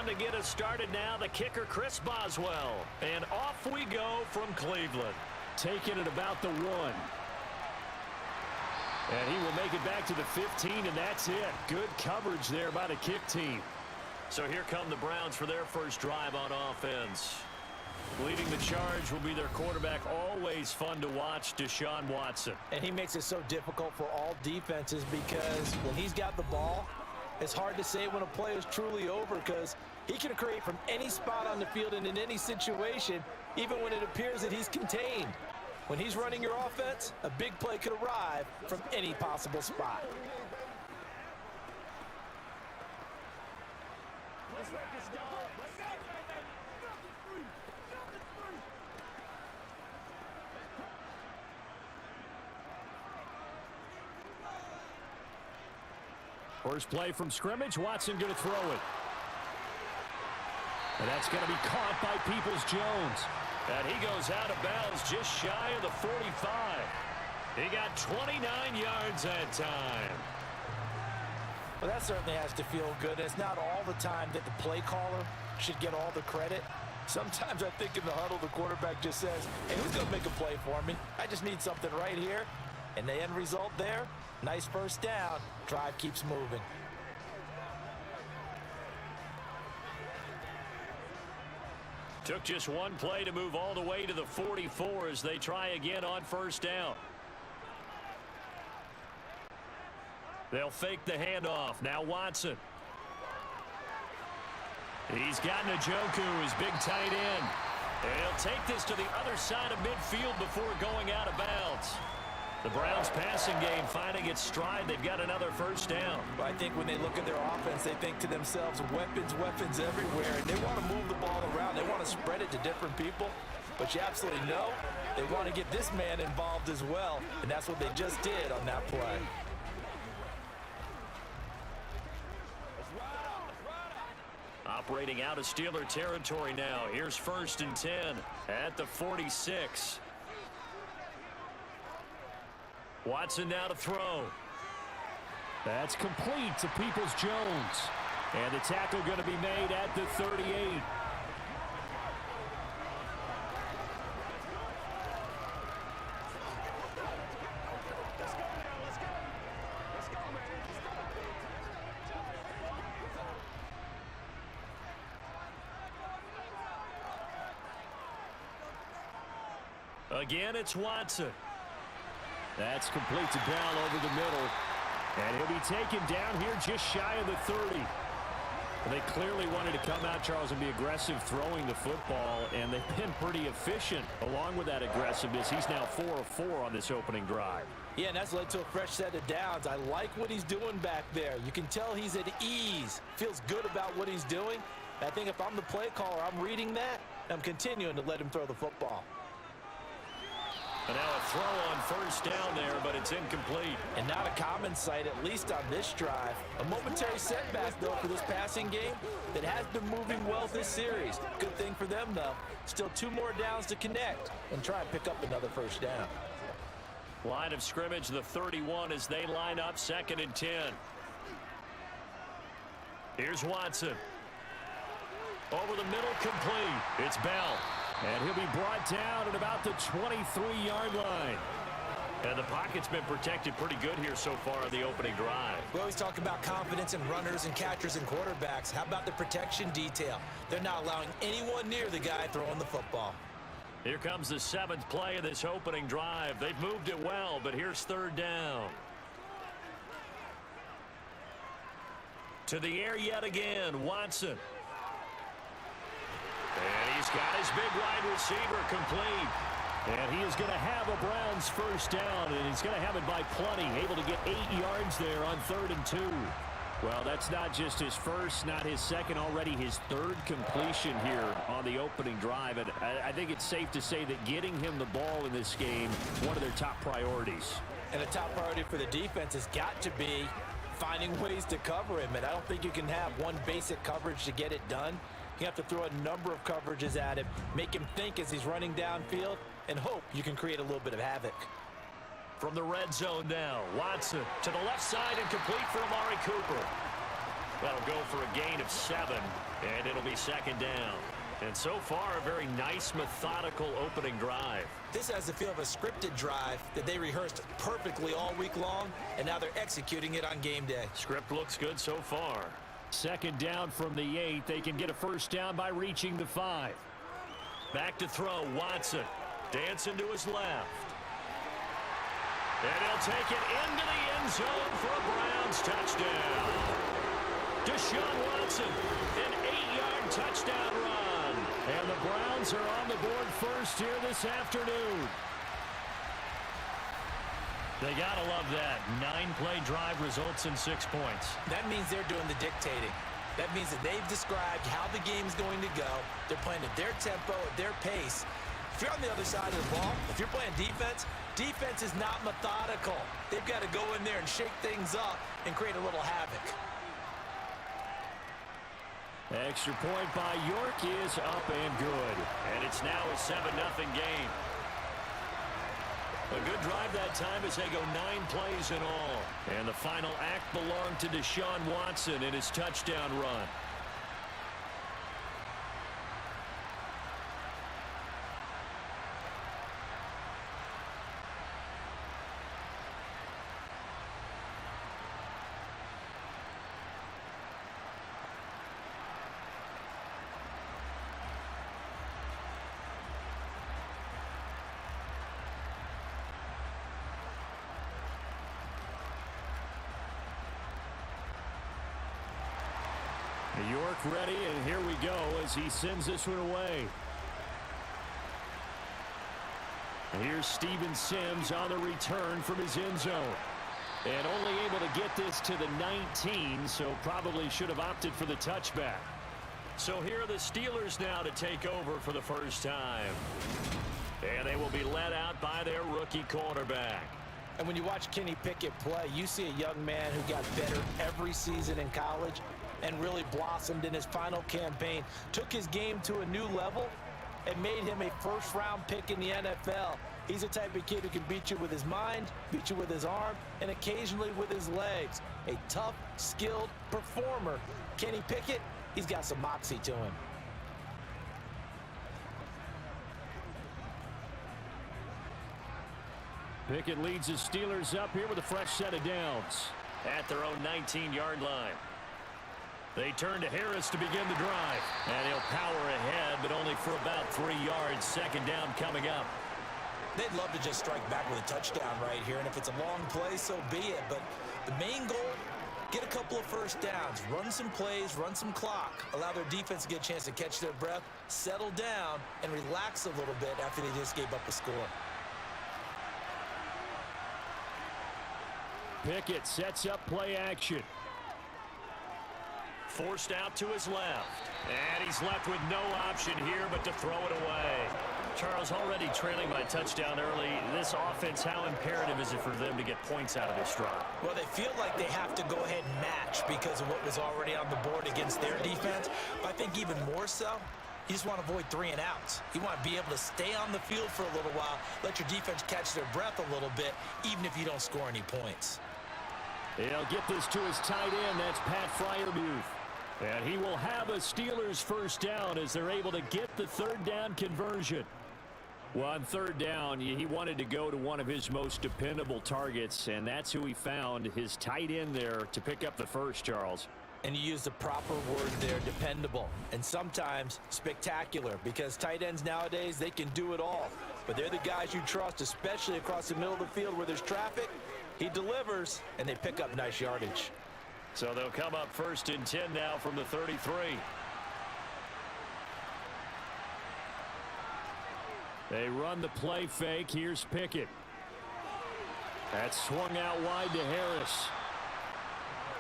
to get us started now, the kicker, Chris Boswell. And off we go from Cleveland. Taking it about the 1. And he will make it back to the 15, and that's it. Good coverage there by the kick team. So here come the Browns for their first drive on offense. Leading the charge will be their quarterback, always fun to watch, Deshaun Watson. And he makes it so difficult for all defenses because when he's got the ball, it's hard to say when a play is truly over because he can create from any spot on the field and in any situation, even when it appears that he's contained. When he's running your offense, a big play could arrive from any possible spot. First play from scrimmage, Watson going to throw it. And that's going to be caught by Peoples-Jones. And he goes out of bounds just shy of the 45. He got 29 yards that time. Well, that certainly has to feel good. It's not all the time that the play caller should get all the credit. Sometimes I think in the huddle, the quarterback just says, hey, who's going to make a play for me? I just need something right here. And the end result there, nice first down. Drive keeps moving. Took just one play to move all the way to the 44 as they try again on first down. They'll fake the handoff. Now Watson. He's got Njoku, his big tight end. And he'll take this to the other side of midfield before going out of bounds. The Browns passing game finding its stride. They've got another first down. Well, I think when they look at their offense, they think to themselves, weapons, weapons everywhere. And they want to move the ball around. They want to spread it to different people. But you absolutely know they want to get this man involved as well. And that's what they just did on that play. Operating out of Steeler territory now. Here's 1st and 10 at the 46. Watson now to throw. That's complete to Peoples-Jones. And the tackle going to be made at the 38. Again, it's Watson. That's complete to Bell over the middle. And he'll be taken down here just shy of the 30. They clearly wanted to come out, Charles, and be aggressive throwing the football, and they've been pretty efficient along with that aggressive,ness. He's now 4 of 4 on this opening drive. Yeah, and that's led to a fresh set of downs. I like what he's doing back there. You can tell he's at ease, feels good about what he's doing. I think if I'm the play caller, I'm reading that, and I'm continuing to let him throw the football. And now a throw on first down there, but it's incomplete. And not a common sight, at least on this drive. A momentary setback, though, for this passing game that has been moving well this series. Good thing for them, though. Still 2 more downs to connect and try and pick up another first down. Line of scrimmage, the 31, as they line up 2nd and 10. Here's Watson. Over the middle, complete. It's Bell. And he'll be brought down at about the 23-yard line. And the pocket's been protected pretty good here so far in the opening drive. We always talk about confidence in runners and catchers and quarterbacks. How about the protection detail? They're not allowing anyone near the guy throwing the football. Here comes the 7th play of this opening drive. They've moved it well, but here's 3rd down. To the air yet again, Watson. And he's got his big wide receiver complete. And he is going to have a Browns first down, and he's going to have it by plenty, able to get 8 yards there on 3rd and 2. Well, that's not just his first, not his second, already his 3rd completion here on the opening drive. And I think it's safe to say that getting him the ball in this game, one of their top priorities. And the top priority for the defense has got to be finding ways to cover him. And I don't think you can have one basic coverage to get it done. You have to throw a number of coverages at him, make him think as he's running downfield, and hope you can create a little bit of havoc. From the red zone now, Watson to the left side and complete for Amari Cooper. That'll go for a gain of 7, and it'll be second down. And so far, a very nice, methodical opening drive. This has the feel of a scripted drive that they rehearsed perfectly all week long, and now they're executing it on game day. Script looks good so far. Second down from the 8. They can get a first down by reaching the 5. Back to throw, Watson. Dancing to his left. And he'll take it into the end zone for a Browns touchdown. Deshaun Watson, an 8-yard touchdown run. And the Browns are on the board first here this afternoon. They gotta love that. 9-play drive results in 6 points. That means they're doing the dictating. That means that they've described how the game's going to go. They're playing at their tempo, at their pace. If you're on the other side of the ball, if you're playing defense, defense is not methodical. They've got to go in there and shake things up and create a little havoc. Extra point by York is up and good. And it's now a 7-0 game. A good drive that time as they go 9 plays in all. And the final act belonged to Deshaun Watson in his touchdown run. York ready, and here we go as he sends this one away. And here's Steven Sims on the return from his end zone. And only able to get this to the 19, so probably should have opted for the touchback. So here are the Steelers now to take over for the first time. And they will be led out by their rookie cornerback. And when you watch Kenny Pickett play, you see a young man who got better every season in college and really blossomed in his final campaign, took his game to a new level, and made him a first-round pick in the NFL. He's the type of kid who can beat you with his mind, beat you with his arm, and occasionally with his legs. A tough, skilled performer. Kenny Pickett, he's got some moxie to him. Pickett leads his Steelers up here with a fresh set of downs at their own 19-yard line. They turn to Harris to begin the drive. And he'll power ahead, but only for about 3 yards. Second down coming up. They'd love to just strike back with a touchdown right here, and if it's a long play, so be it. But the main goal, get a couple of first downs, run some plays, run some clock, allow their defense to get a chance to catch their breath, settle down, and relax a little bit after they just gave up a score. Pickett sets up play action. Forced out to his left. And he's left with no option here but to throw it away. Charles, already trailing by touchdown early. This offense, how imperative is it for them to get points out of this drive? Well, they feel like they have to go ahead and match because of what was already on the board against their defense. But I think even more so, you just want to avoid 3 and outs. You want to be able to stay on the field for a little while, let your defense catch their breath a little bit, even if you don't score any points. He'll get this to his tight end. That's Pat Freiermuth. And he will have a Steelers first down as they're able to get the third down conversion. Well, on third down, he wanted to go to one of his most dependable targets, and that's who he found, his tight end there, to pick up the first, Charles. And you use the proper word there, dependable, and sometimes spectacular, because tight ends nowadays, they can do it all. But they're the guys you trust, especially across the middle of the field where there's traffic. He delivers, and they pick up nice yardage. So they'll come up first and 10 now from the 33. They run the play fake. Here's Pickett. That's swung out wide to Harris.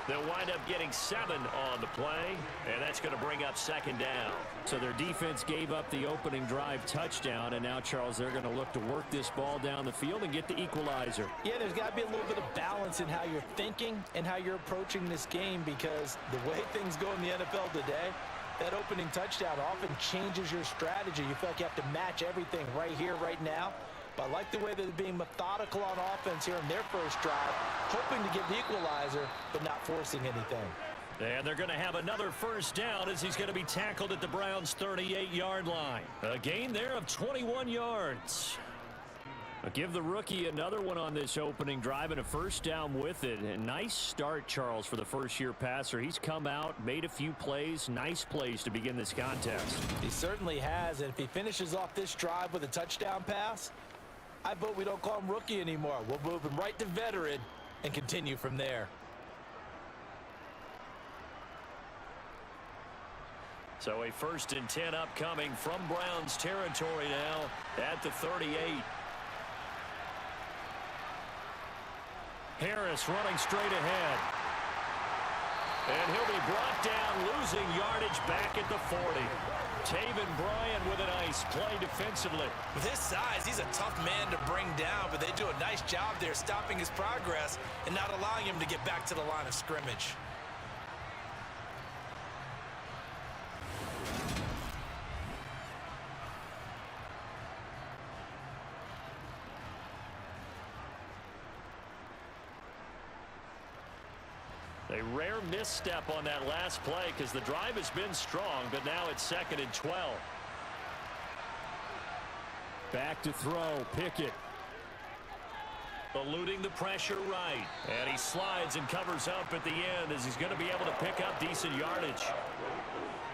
They'll wind up getting 7 on the play, and that's going to bring up second down. So their defense gave up the opening drive touchdown, and now, Charles, they're going to look to work this ball down the field and get the equalizer. Yeah, there's got to be a little bit of balance in how you're thinking and how you're approaching this game, because the way things go in the NFL today, that opening touchdown often changes your strategy. You feel like you have to match everything right here, right now. But I like the way they're being methodical on offense here in their first drive, hoping to get the equalizer, but not forcing anything. And they're going to have another first down as he's going to be tackled at the Browns' 38-yard line. A gain there of 21 yards. I'll give the rookie another one on this opening drive and a first down with it. A nice start, Charles, for the first-year passer. He's come out, made a few plays, nice plays to begin this contest. He certainly has, and if he finishes off this drive with a touchdown pass, I vote we don't call him rookie anymore. We'll move him right to veteran and continue from there. So a 1st and 10 upcoming from Browns territory now at the 38. Harris running straight ahead. And he'll be brought down, losing yardage back at the 40. Taven Bryan with a nice play defensively. With his size, he's a tough man to bring down, but they do a nice job there stopping his progress and not allowing him to get back to the line of scrimmage. A rare misstep on that last play because the drive has been strong, but now it's 2nd and 12. Back to throw, Pickett. Eluding the pressure right. And he slides and covers up at the end as he's going to be able to pick up decent yardage.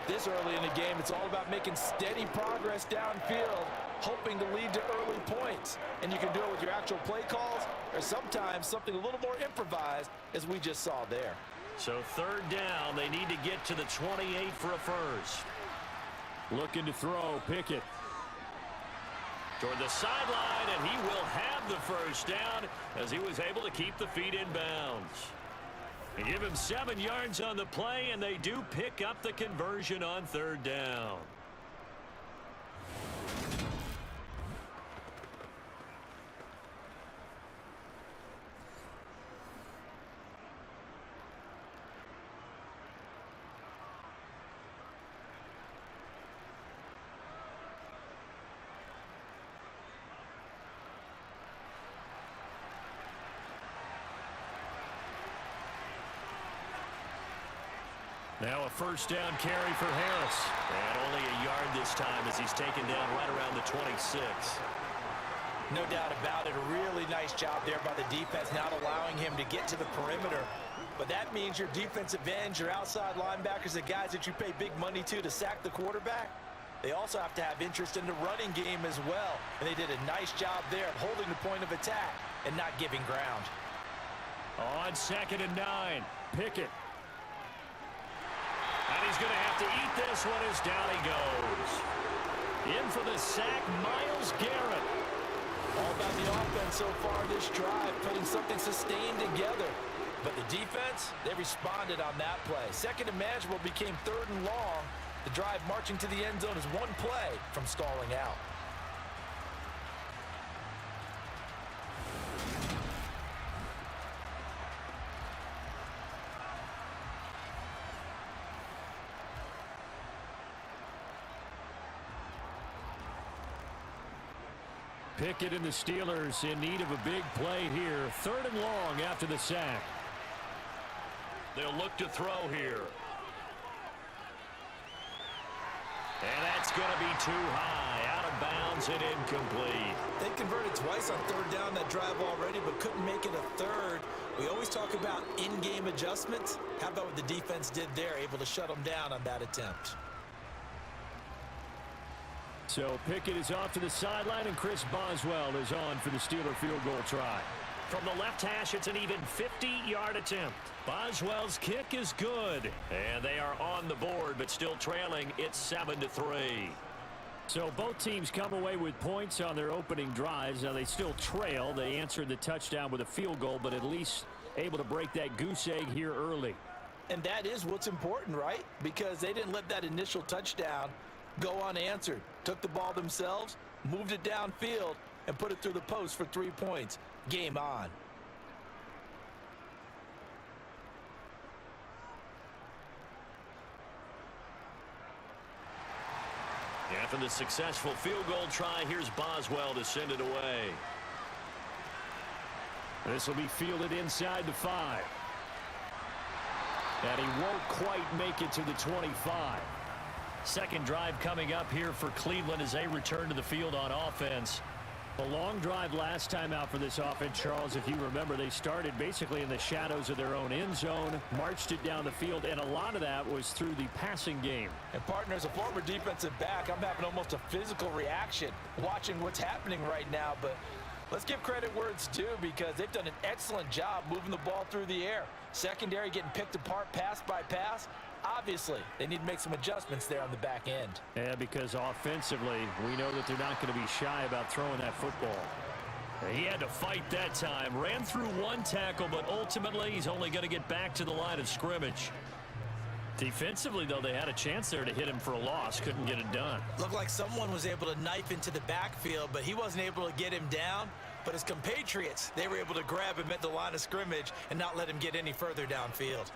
This early in the game, it's all about making steady progress downfield, hoping to lead to early points. And you can do it with your actual play calls or sometimes something a little more improvised, as we just saw there. So 3rd down, they need to get to the 28 for a first. Looking to throw, Pickett. Toward the sideline, and he will have the first down as he was able to keep the feet in bounds. They give him 7 yards on the play, and they do pick up the conversion on 3rd down. Now a first down carry for Harris. And only a yard this time as he's taken down right around the 26. No doubt about it. A really nice job there by the defense, not allowing him to get to the perimeter. But that means your defensive ends, your outside linebackers, the guys that you pay big money to sack the quarterback, they also have to have interest in the running game as well. And they did a nice job there of holding the point of attack and not giving ground. On 2nd and 9, Pickett. And he's going to have to eat this one as down he goes. In for the sack, Myles Garrett. All about the offense so far this drive, putting something sustained together. But the defense, they responded on that play. 2nd and manageable became 3rd and long. The drive marching to the end zone is one play from stalling out. Pickett and the Steelers in need of a big play here. 3rd and long after the sack. They'll look to throw here. And that's going to be too high. Out of bounds and incomplete. They converted twice on 3rd down that drive already, but couldn't make it a 3rd. We always talk about in-game adjustments. How about what the defense did there, able to shut them down on that attempt? So Pickett is off to the sideline, and Chris Boswell is on for the Steeler field goal try. From the left hash, it's an even 50-yard attempt. Boswell's kick is good. And they are on the board, but still trailing. It's 7-3. So both teams come away with points on their opening drives. Now they still trail. They answered the touchdown with a field goal, but at least able to break that goose egg here early. And that is what's important, right? Because they didn't let that initial touchdown go unanswered. Took the ball themselves, moved it downfield, and put it through the post for 3 points. Game on. After the successful field goal try, here's Boswell to send it away. This will be fielded inside the 5. And he won't quite make it to the 25. Second drive coming up here for Cleveland as they return to the field on offense. A long drive last time out for this offense, Charles. If you remember, they started basically in the shadows of their own end zone, marched it down the field, and a lot of that was through the passing game. And partner, as a former defensive back, I'm having almost a physical reaction watching what's happening right now. But let's give credit where it's due, because they've done an excellent job moving the ball through the air. Secondary getting picked apart pass by pass. Obviously, they need to make some adjustments there on the back end. Yeah, because offensively, we know that they're not going to be shy about throwing that football. He had to fight that time. Ran through one tackle, but ultimately he's only going to get back to the line of scrimmage. Defensively, though, they had a chance there to hit him for a loss. Couldn't get it done. Looked like someone was able to knife into the backfield, but he wasn't able to get him down. But his compatriots, they were able to grab him at the line of scrimmage and not let him get any further downfield.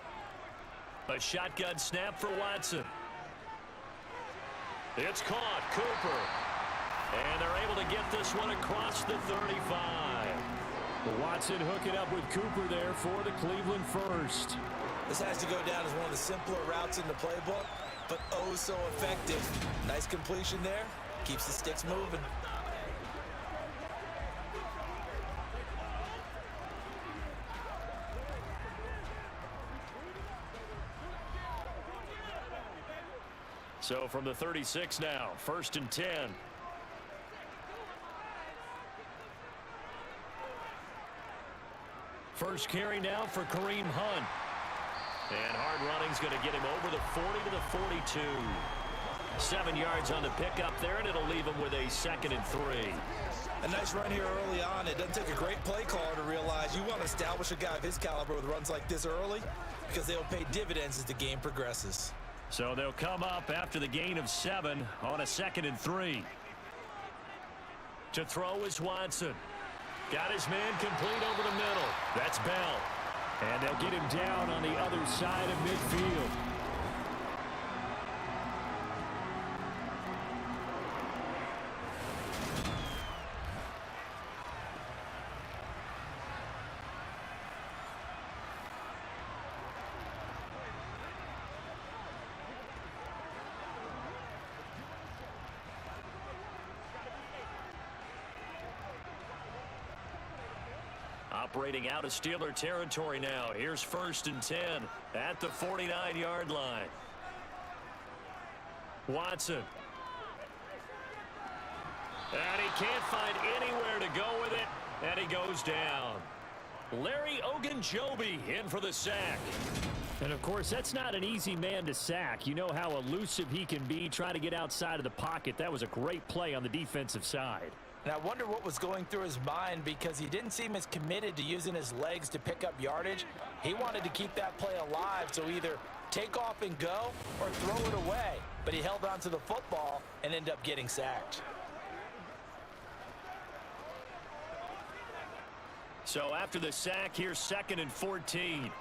A shotgun snap for Watson. It's caught. Cooper. And they're able to get this one across the 35. Watson hooking up with Cooper there for the Cleveland first. This has to go down as one of the simpler routes in the playbook, but oh so effective. Nice completion there. Keeps the sticks moving. So from the 36 now, 1st and 10. First carry now for Kareem Hunt. And hard running's going to get him over the 40 to the 42. 7 yards on the pickup there, and it'll leave him with a 2nd and 3. A nice run here early on. It doesn't take a great play caller to realize you want to establish a guy of his caliber with runs like this early, because they'll pay dividends as the game progresses. So they'll come up after the gain of 7 on a 2nd and 3. To throw is Watson. Got his man complete over the middle. That's Bell. And they'll get him down on the other side of midfield. Operating out of Steeler territory now. Here's 1st and 10 at the 49-yard line. Watson. And he can't find anywhere to go with it, and he goes down. Larry Ogunjobi in for the sack. And, of course, that's not an easy man to sack. You know how elusive he can be, trying to get outside of the pocket. That was a great play on the defensive side. And I wonder what was going through his mind, because he didn't seem as committed to using his legs to pick up yardage. He wanted to keep that play alive, so either take off and go or throw it away. But he held on to the football and ended up getting sacked. So after the sack, here's 2nd and 14.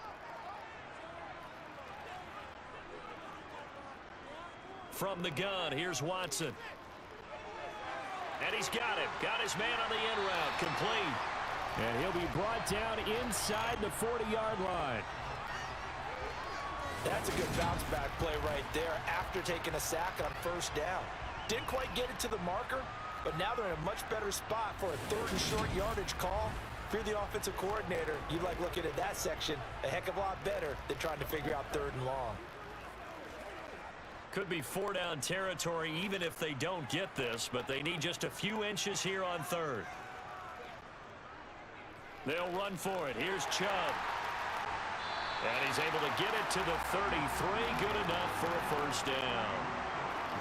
From the gun, here's Watson. And he's got him. Got his man on the end route. Complete. And he'll be brought down inside the 40-yard line. That's a good bounce back play right there after taking a sack on 1st down. Didn't quite get it to the marker, but now they're in a much better spot for a 3rd and short yardage call. If you're the offensive coordinator, you like looking at that section a heck of a lot better than trying to figure out 3rd and long. Could be 4-down territory even if they don't get this, but they need just a few inches here on 3rd. They'll run for it. Here's Chubb. And he's able to get it to the 33. Good enough for a 1st down.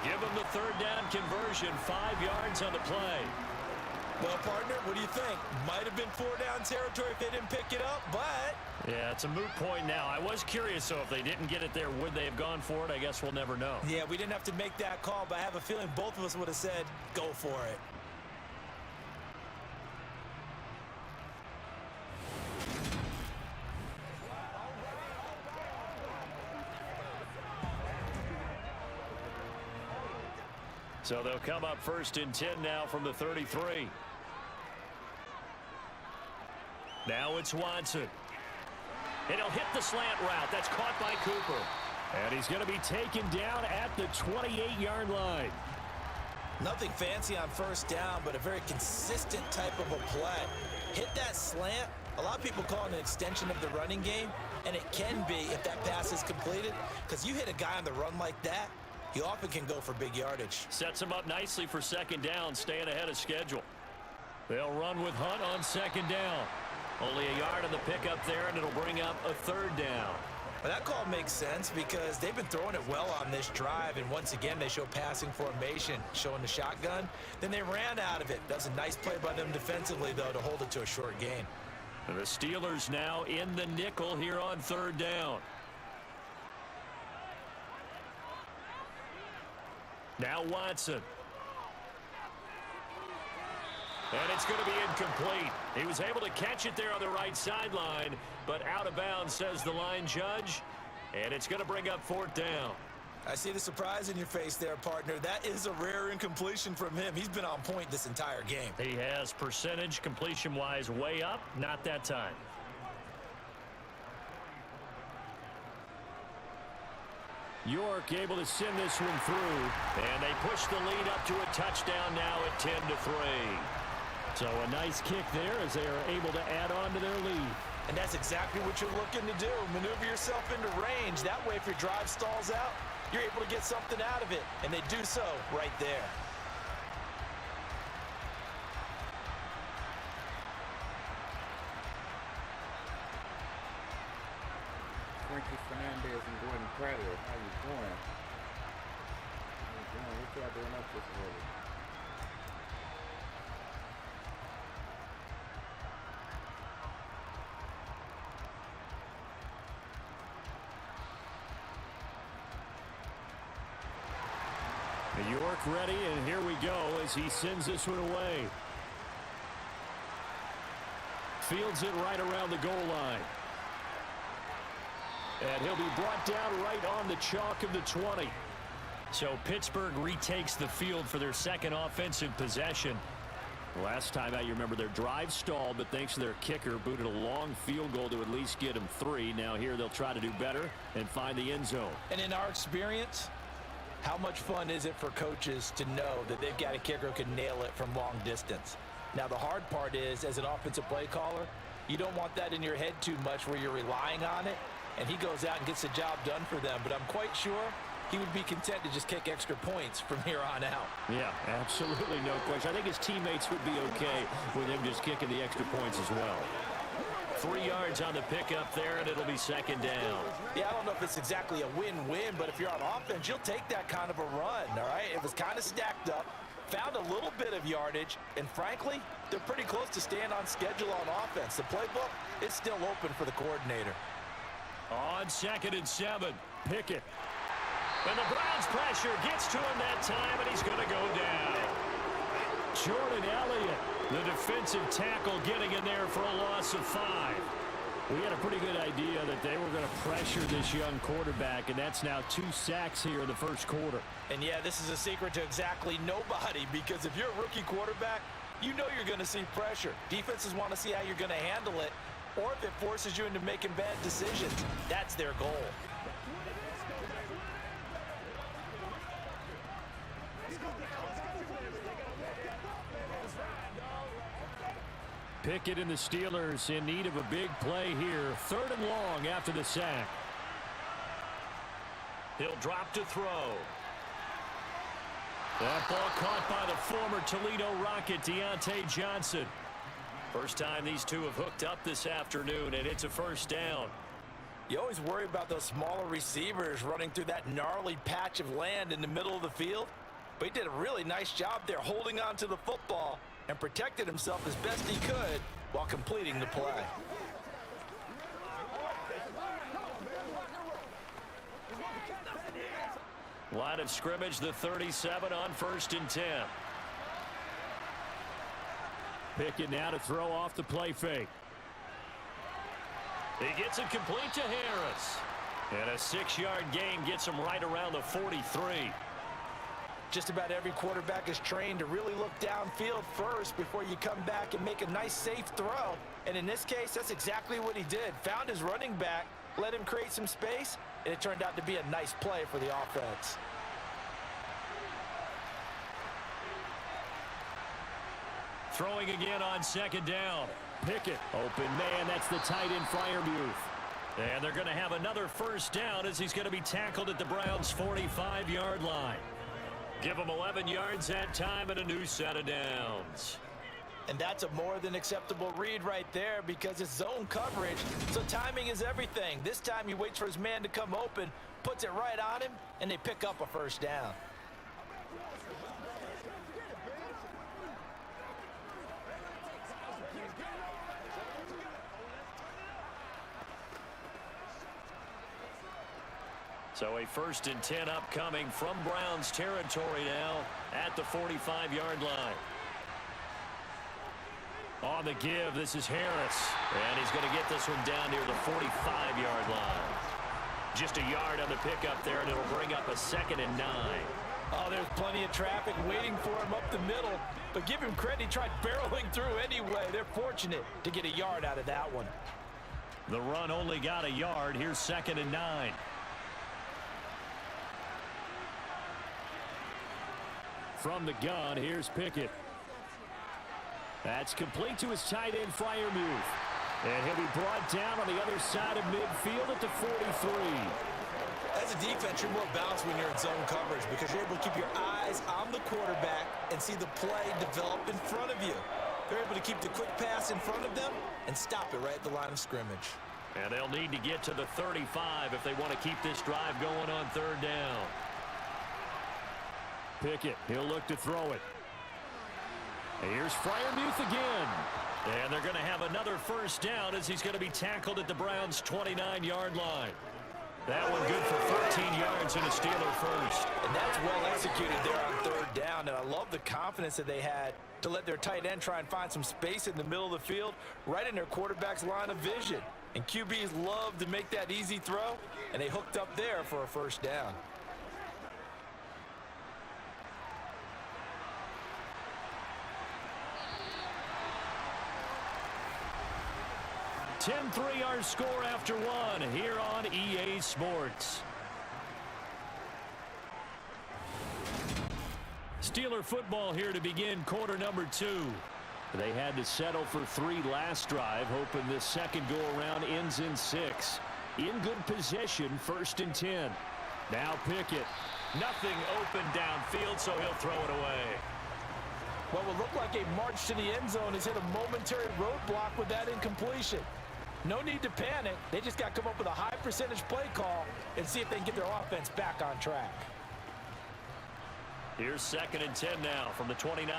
Give him the 3rd down conversion. 5 yards on the play. Well, partner, what do you think? Might have been 4-down territory if they didn't pick it up, but... Yeah, it's a moot point now. I was curious, so if they didn't get it there, would they have gone for it? I guess we'll never know. Yeah, we didn't have to make that call, but I have a feeling both of us would have said, go for it. So they'll come up 1st and 10 now from the 33. Now it's Watson. And he'll hit the slant route. That's caught by Cooper. And he's going to be taken down at the 28-yard line. Nothing fancy on first down, but a very consistent type of a play. Hit that slant. A lot of people call it an extension of the running game, and it can be if that pass is completed, because you hit a guy on the run like that, he often can go for big yardage. Sets him up nicely for second down, staying ahead of schedule. They'll run with Hunt on second down. Only a yard on the pickup there, and it'll bring up a third down. Well, that call makes sense because they've been throwing it well on this drive, and once again, they show passing formation, showing the shotgun. Then they ran out of it. That was a nice play by them defensively, though, to hold it to a short gain. The Steelers now in the nickel here on third down. Now Watson. And it's going to be incomplete. He was able to catch it there on the right sideline, but out of bounds, says the line judge. And it's going to bring up fourth down. I see the surprise in your face there, partner. That is a rare incompletion from him. He's been on point this entire game. He has percentage completion-wise way up. Not that time. York able to send this one through. And they push the lead up to a touchdown now at 10-3. So a nice kick there as they are able to add on to their lead. And that's exactly what you're looking to do. Maneuver yourself into range. That way, if your drive stalls out, you're able to get something out of it. And they do so right there. Frankie Fernandez and Gordon Prater, how you doing? What y'all doing up this early? New York ready, and here we go as he sends this one away. Fields it right around the goal line. And he'll be brought down right on the chalk of the 20. So Pittsburgh retakes the field for their second offensive possession. Last time out, you remember their drive stalled, but thanks to their kicker, booted a long field goal to at least get them 3. Now here they'll try to do better and find the end zone. And in our experience, how much fun is it for coaches to know that they've got a kicker who can nail it from long distance? Now, the hard part is, as an offensive play caller, you don't want that in your head too much where you're relying on it, and he goes out and gets the job done for them. But I'm quite sure he would be content to just kick extra points from here on out. Yeah, absolutely no question. I think his teammates would be okay with him just kicking the extra points as well. 3 yards on the pickup there, and it'll be second down. Yeah, I don't know if it's exactly a win-win, but if you're on offense, you'll take that kind of a run, all right? It was kind of stacked up, found a little bit of yardage, and frankly, they're pretty close to staying on schedule on offense. The playbook is still open for the coordinator. On 2nd and 7, Pickett. And the Browns pressure gets to him that time, and he's going to go down. Jordan Elliott, the defensive tackle, getting in there for a loss of 5. We had a pretty good idea that they were going to pressure this young quarterback, and that's now 2 sacks here in the first quarter. And yeah, this is a secret to exactly nobody, because if you're a rookie quarterback, you know you're going to see pressure. Defenses want to see how you're going to handle it, or if it forces you into making bad decisions. That's their goal. Pickett and the Steelers in need of a big play here. 3rd and long after the sack. He'll drop to throw. That ball caught by the former Toledo Rocket, Deontay Johnson. First time these two have hooked up this afternoon, and it's a first down. You always worry about those smaller receivers running through that gnarly patch of land in the middle of the field. But he did a really nice job there holding on to the football and protected himself as best he could while completing the play. Line of scrimmage, the 37 on 1st and 10. Pickett now to throw off the play fake. He gets it complete to Harris. And a 6-yard gain gets him right around the 43. Just about every quarterback is trained to really look downfield first before you come back and make a nice, safe throw. And in this case, that's exactly what he did. Found his running back, let him create some space, and it turned out to be a nice play for the offense. Throwing again on second down. Pickett, open man, that's the tight end Freiermuth. And they're going to have another first down as he's going to be tackled at the Browns' 45-yard line. Give him 11 yards that time and a new set of downs. And that's a more than acceptable read right there because it's zone coverage, so timing is everything. This time he waits for his man to come open, puts it right on him, and they pick up a first down. So a 1st and 10 upcoming from Browns territory now at the 45-yard line. On the give, this is Harris. And he's going to get this one down near the 45-yard line. Just a yard on the pickup there, and it'll bring up a 2nd and 9. Oh, there's plenty of traffic waiting for him up the middle. But give him credit, he tried barreling through anyway. They're fortunate to get a yard out of that one. The run only got a yard. Here's 2nd and 9. From the gun, here's Pickett. That's complete to his tight end, Freiermuth. And he'll be brought down on the other side of midfield at the 43. As a defense, you're more balanced when you're in zone coverage because you're able to keep your eyes on the quarterback and see the play develop in front of you. They're able to keep the quick pass in front of them and stop it right at the line of scrimmage. And they'll need to get to the 35 if they want to keep this drive going on 3rd down. Pickett, he'll look to throw it. Here's Freiermuth again. And they're going to have another first down as he's going to be tackled at the Browns' 29-yard line. That one good for 13 yards and a Steeler first. And that's well executed there on 3rd down. And I love the confidence that they had to let their tight end try and find some space in the middle of the field, right in their quarterback's line of vision. And QBs love to make that easy throw, and they hooked up there for a first down. 10-3 our score after one here on EA Sports. Steeler football here to begin quarter number 2. They had to settle for 3 last drive, hoping this second go-around ends in 6. In good position, 1st and 10. Now Pickett. Nothing open downfield, so he'll throw it away. What will look like a march to the end zone has hit a momentary roadblock with that incompletion. No need to panic. They just got to come up with a high percentage play call and see if they can get their offense back on track. Here's 2nd and 10 now from the 29.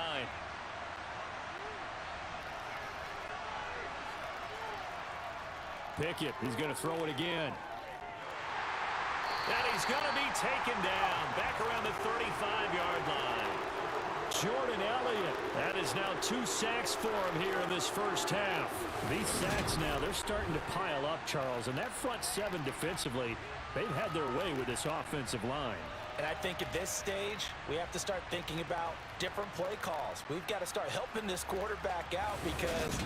Pickett, he's going to throw it again. And he's going to be taken down back around the 35-yard line. Jordan Elliott. That is now 2 sacks for him here in this first half. These sacks now, they're starting to pile up, Charles. And that front 7 defensively, they've had their way with this offensive line. And I think at this stage, we have to start thinking about different play calls. We've got to start helping this quarterback out because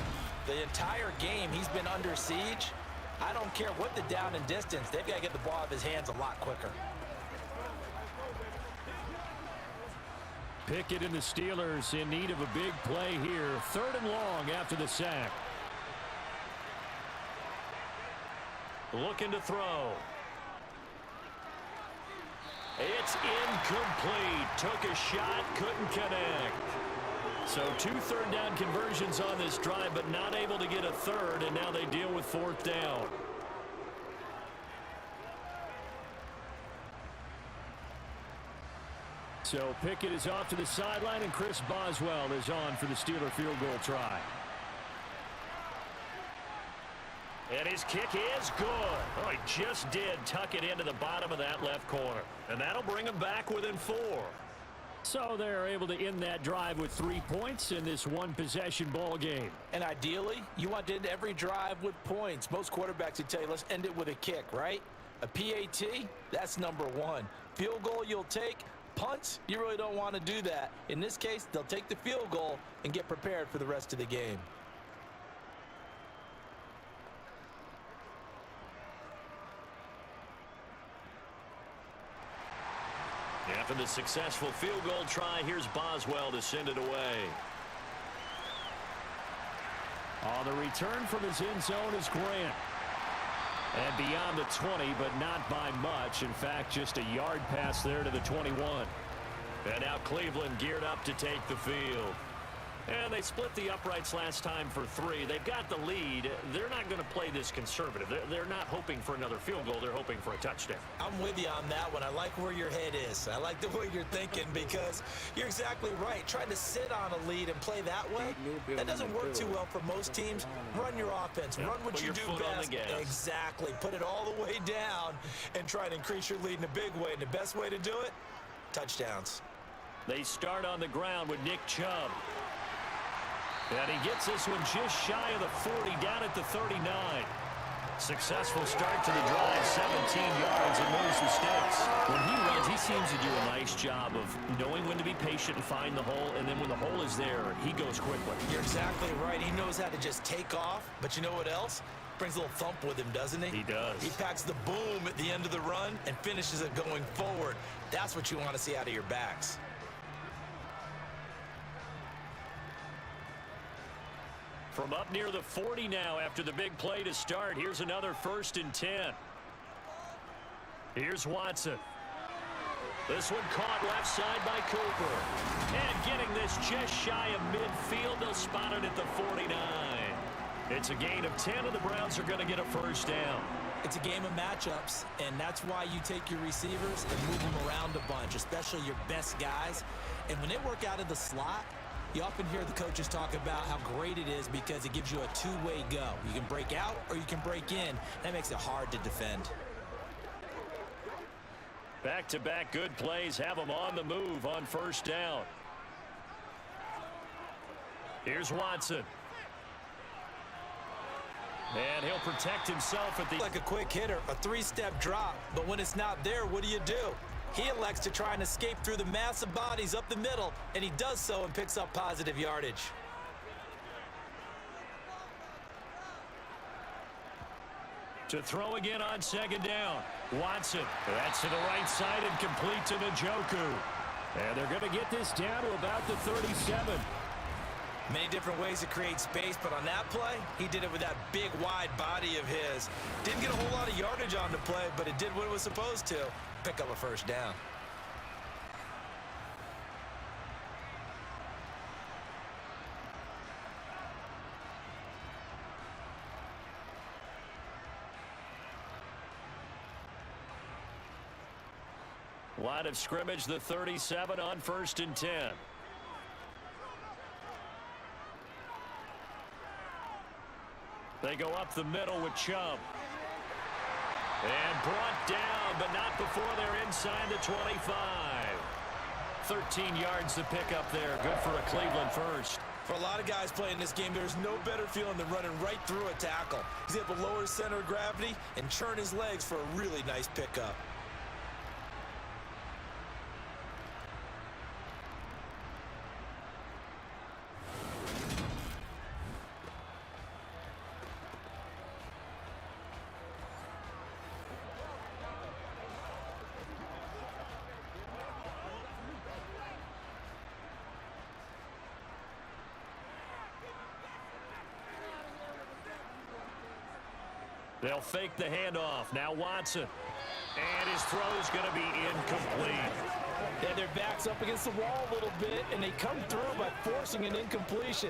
the entire game he's been under siege. I don't care what the down and distance. They've got to get the ball out of his hands a lot quicker. Pickett and the Steelers in need of a big play here. 3rd and long after the sack. Looking to throw. It's incomplete. Took a shot, couldn't connect. So 2 third down conversions on this drive, but not able to get a 3rd, and now they deal with 4th down. So Pickett is off to the sideline, and Chris Boswell is on for the Steeler field goal try. And his kick is good. Oh, he just did tuck it into the bottom of that left corner. And that'll bring him back within 4. So they're able to end that drive with 3 points in this one-possession ball game. And ideally, you want to end every drive with points. Most quarterbacks would tell you, let's end it with a kick, right? A PAT, that's number 1. Field goal you'll take, punts, you really don't want to do that. In this case, they'll take the field goal and get prepared for the rest of the game. After the successful field goal try, here's Boswell to send it away. On the return from his end zone is Grant. And beyond the 20, but not by much. In fact, just a yard pass there to the 21. And now Cleveland geared up to take the field. And they split the uprights last time for 3. They've got the lead. They're not going to play this conservative. They're not hoping for another field goal. They're hoping for a touchdown. I'm with you on that one. I like where your head is. I like the way you're thinking because you're exactly right. Trying to sit on a lead and play that way, that doesn't work too well for most teams. Run your offense. Run what you do best. Exactly. Put it all the way down and try to increase your lead in a big way. And the best way to do it, touchdowns. They start on the ground with Nick Chubb. And he gets this one just shy of the 40, down at the 39. Successful start to the drive, 17 yards and moves the sticks. When he runs, he seems to do a nice job of knowing when to be patient and find the hole, and then when the hole is there, he goes quickly. You're exactly right. He knows how to just take off, but you know what else? Brings a little thump with him, doesn't he? He does. He packs the boom at the end of the run and finishes it going forward. That's what you want to see out of your backs. From up near the 40 now after the big play to start. Here's another 1st and 10. Here's Watson. This one caught left side by Cooper. And getting this just shy of midfield. They'll spot it at the 49. It's a gain of 10, and the Browns are going to get a 1st down. It's a game of matchups, and that's why you take your receivers and move them around a bunch, especially your best guys. And when they work out of the slot, you often hear the coaches talk about how great it is because it gives you a two-way go. You can break out or you can break in. That makes it hard to defend. Back-to-back good plays have them on the move on 1st down. Here's Watson. And he'll protect himself at the... Like a quick hitter, a 3-step drop. But when it's not there, what do? He elects to try and escape through the massive bodies up the middle, and he does so and picks up positive yardage. To throw again on 2nd down. Watson. That's to the right side and complete to Njoku. And they're going to get this down to about the 37. Many different ways to create space, but on that play, he did it with that big, wide body of his. Didn't get a whole lot of yardage on the play, but it did what it was supposed to. Pick up a 1st down. Line of scrimmage, the 37 on 1st and 10. They go up the middle with Chubb. And brought down, but not before they're inside the 25. 13 yards to pick up there. Good for a Cleveland 1st. For a lot of guys playing this game, there's no better feeling than running right through a tackle. He's able to lower his center of gravity and churn his legs for a really nice pickup. They'll fake the handoff. Now Watson. And his throw's going to be incomplete. Yeah, their back's up against the wall a little bit, and they come through by forcing an incompletion.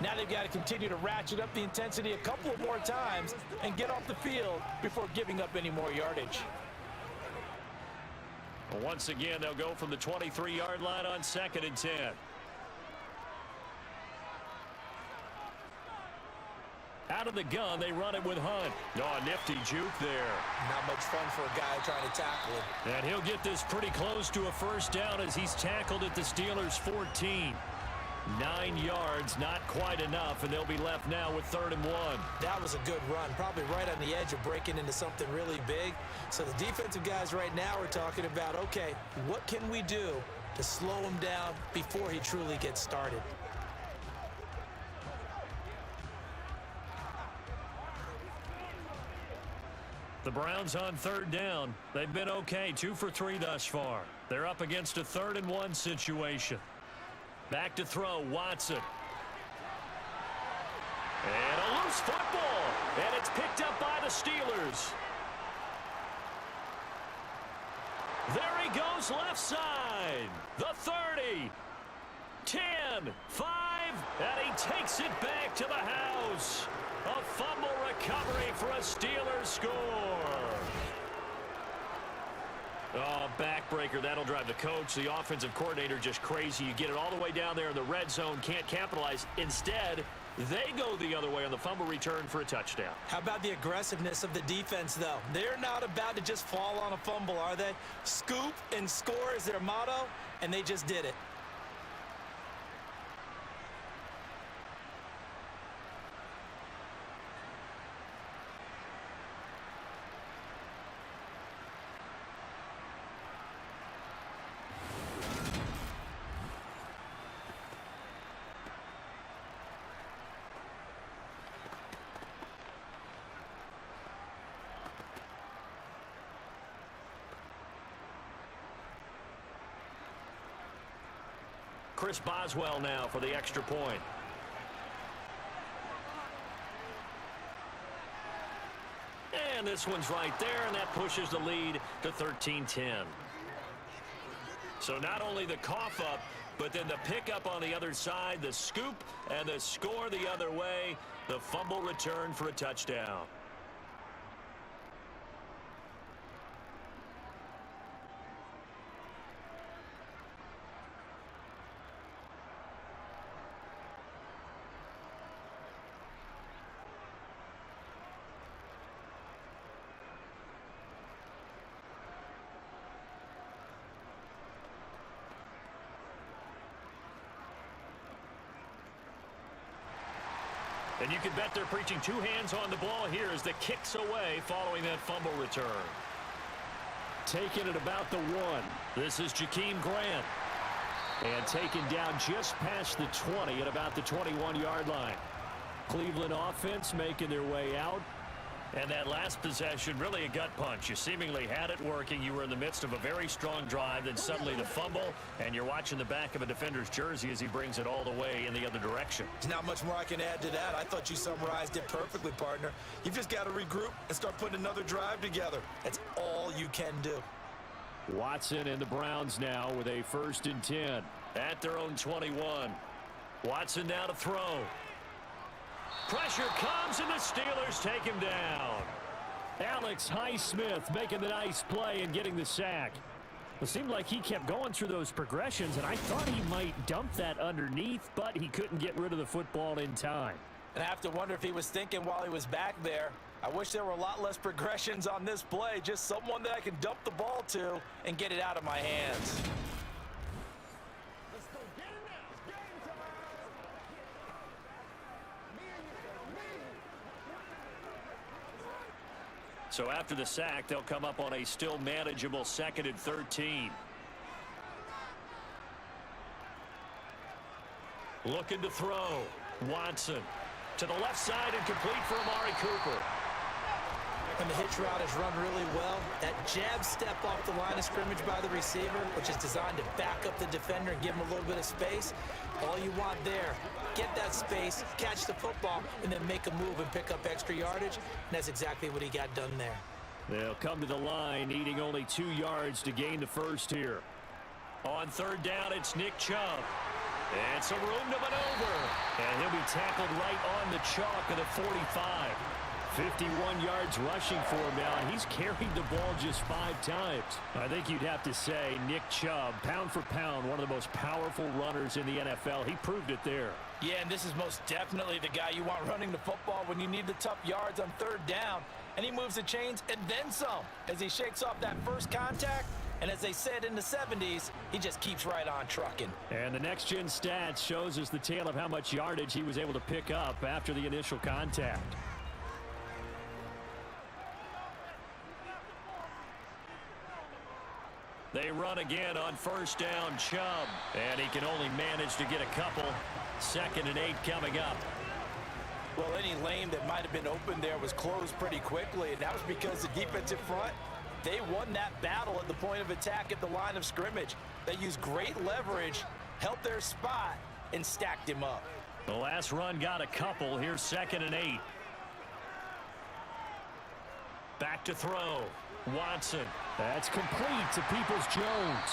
Now they've got to continue to ratchet up the intensity a couple of more times and get off the field before giving up any more yardage. Well, once again, they'll go from the 23-yard line on 2nd and 10. Out of the gun, they run it with Hunt. Oh, nifty juke there. Not much fun for a guy trying to tackle him. And he'll get this pretty close to a 1st down as he's tackled at the Steelers' 14. 9 yards, not quite enough, and they'll be left now with 3rd and 1. That was a good run, probably right on the edge of breaking into something really big. So the defensive guys right now are talking about, okay, what can we do to slow him down before he truly gets started? The Browns on 3rd down. They've been okay, 2 for 3 thus far. They're up against a 3rd and 1 situation. Back to throw, Watson. And a loose football. And it's picked up by the Steelers. There he goes left side. The 30. 10. 5. And he takes it back to the house. A fumble recovery for a Steelers score. Oh, backbreaker. That'll drive the coach. The offensive coordinator just crazy. You get it all the way down there in the red zone. Can't capitalize. Instead, they go the other way on the fumble return for a touchdown. How about the aggressiveness of the defense, though? They're not about to just fall on a fumble, are they? Scoop and score is their motto, and they just did it. Chris Boswell now for the extra point. And this one's right there, and that pushes the lead to 13-10. So not only the cough up, but then the pickup on the other side, the scoop, and the score the other way, the fumble return for a touchdown. And you can bet they're preaching 2 hands on the ball here as the kick's away following that fumble return. Taken at about the 1. This is Jakeem Grant. And taken down just past the 20 at about the 21-yard line. Cleveland offense making their way out. And that last possession, really a gut punch. You seemingly had it working. You were in the midst of a very strong drive. Then suddenly the fumble. And you're watching the back of a defender's jersey as he brings it all the way in the other direction. There's not much more I can add to that. I thought you summarized it perfectly, partner. You've just got to regroup and start putting another drive together. That's all you can do. Watson and the Browns now with a 1st and 10 at their own 21. Watson now to throw. Pressure comes, and the Steelers take him down. Alex Highsmith making the nice play and getting the sack. It seemed like he kept going through those progressions, and I thought he might dump that underneath, but he couldn't get rid of the football in time. And I have to wonder if he was thinking while he was back there, I wish there were a lot less progressions on this play, just someone that I can dump the ball to and get it out of my hands. So after the sack, they'll come up on a still manageable 2nd and 13. Looking to throw. Watson to the left side and complete for Amari Cooper. And the hitch route is run really well. That jab step off the line of scrimmage by the receiver, which is designed to back up the defender and give him a little bit of space. All you want there, get that space, catch the football, and then make a move and pick up extra yardage. And that's exactly what he got done there. They'll come to the line, needing only 2 yards to gain the first here. On 3rd down, it's Nick Chubb. And some room to maneuver. And he'll be tackled right on the chalk of the 45. 51 yards rushing for him now, and he's carried the ball just 5 times. I think you'd have to say Nick Chubb, pound for pound, one of the most powerful runners in the NFL. He proved it there. Yeah, and this is most definitely the guy you want running the football when you need the tough yards on 3rd down. And he moves the chains and then some as he shakes off that first contact And as they said in the 70s, he just keeps right on trucking. And the next-gen stats shows us the tale of how much yardage he was able to pick up after the initial contact. They run again on first down, Chubb. And he can only manage to get a couple. 2nd and 8 coming up. Well, any lane that might have been open there was closed pretty quickly, and that was because the defensive front, they won that battle at the point of attack at the line of scrimmage. They used great leverage, helped their spot, and stacked him up. The last run got a couple. Here's 2nd and 8. Back to throw. Watson. That's complete to Peoples-Jones.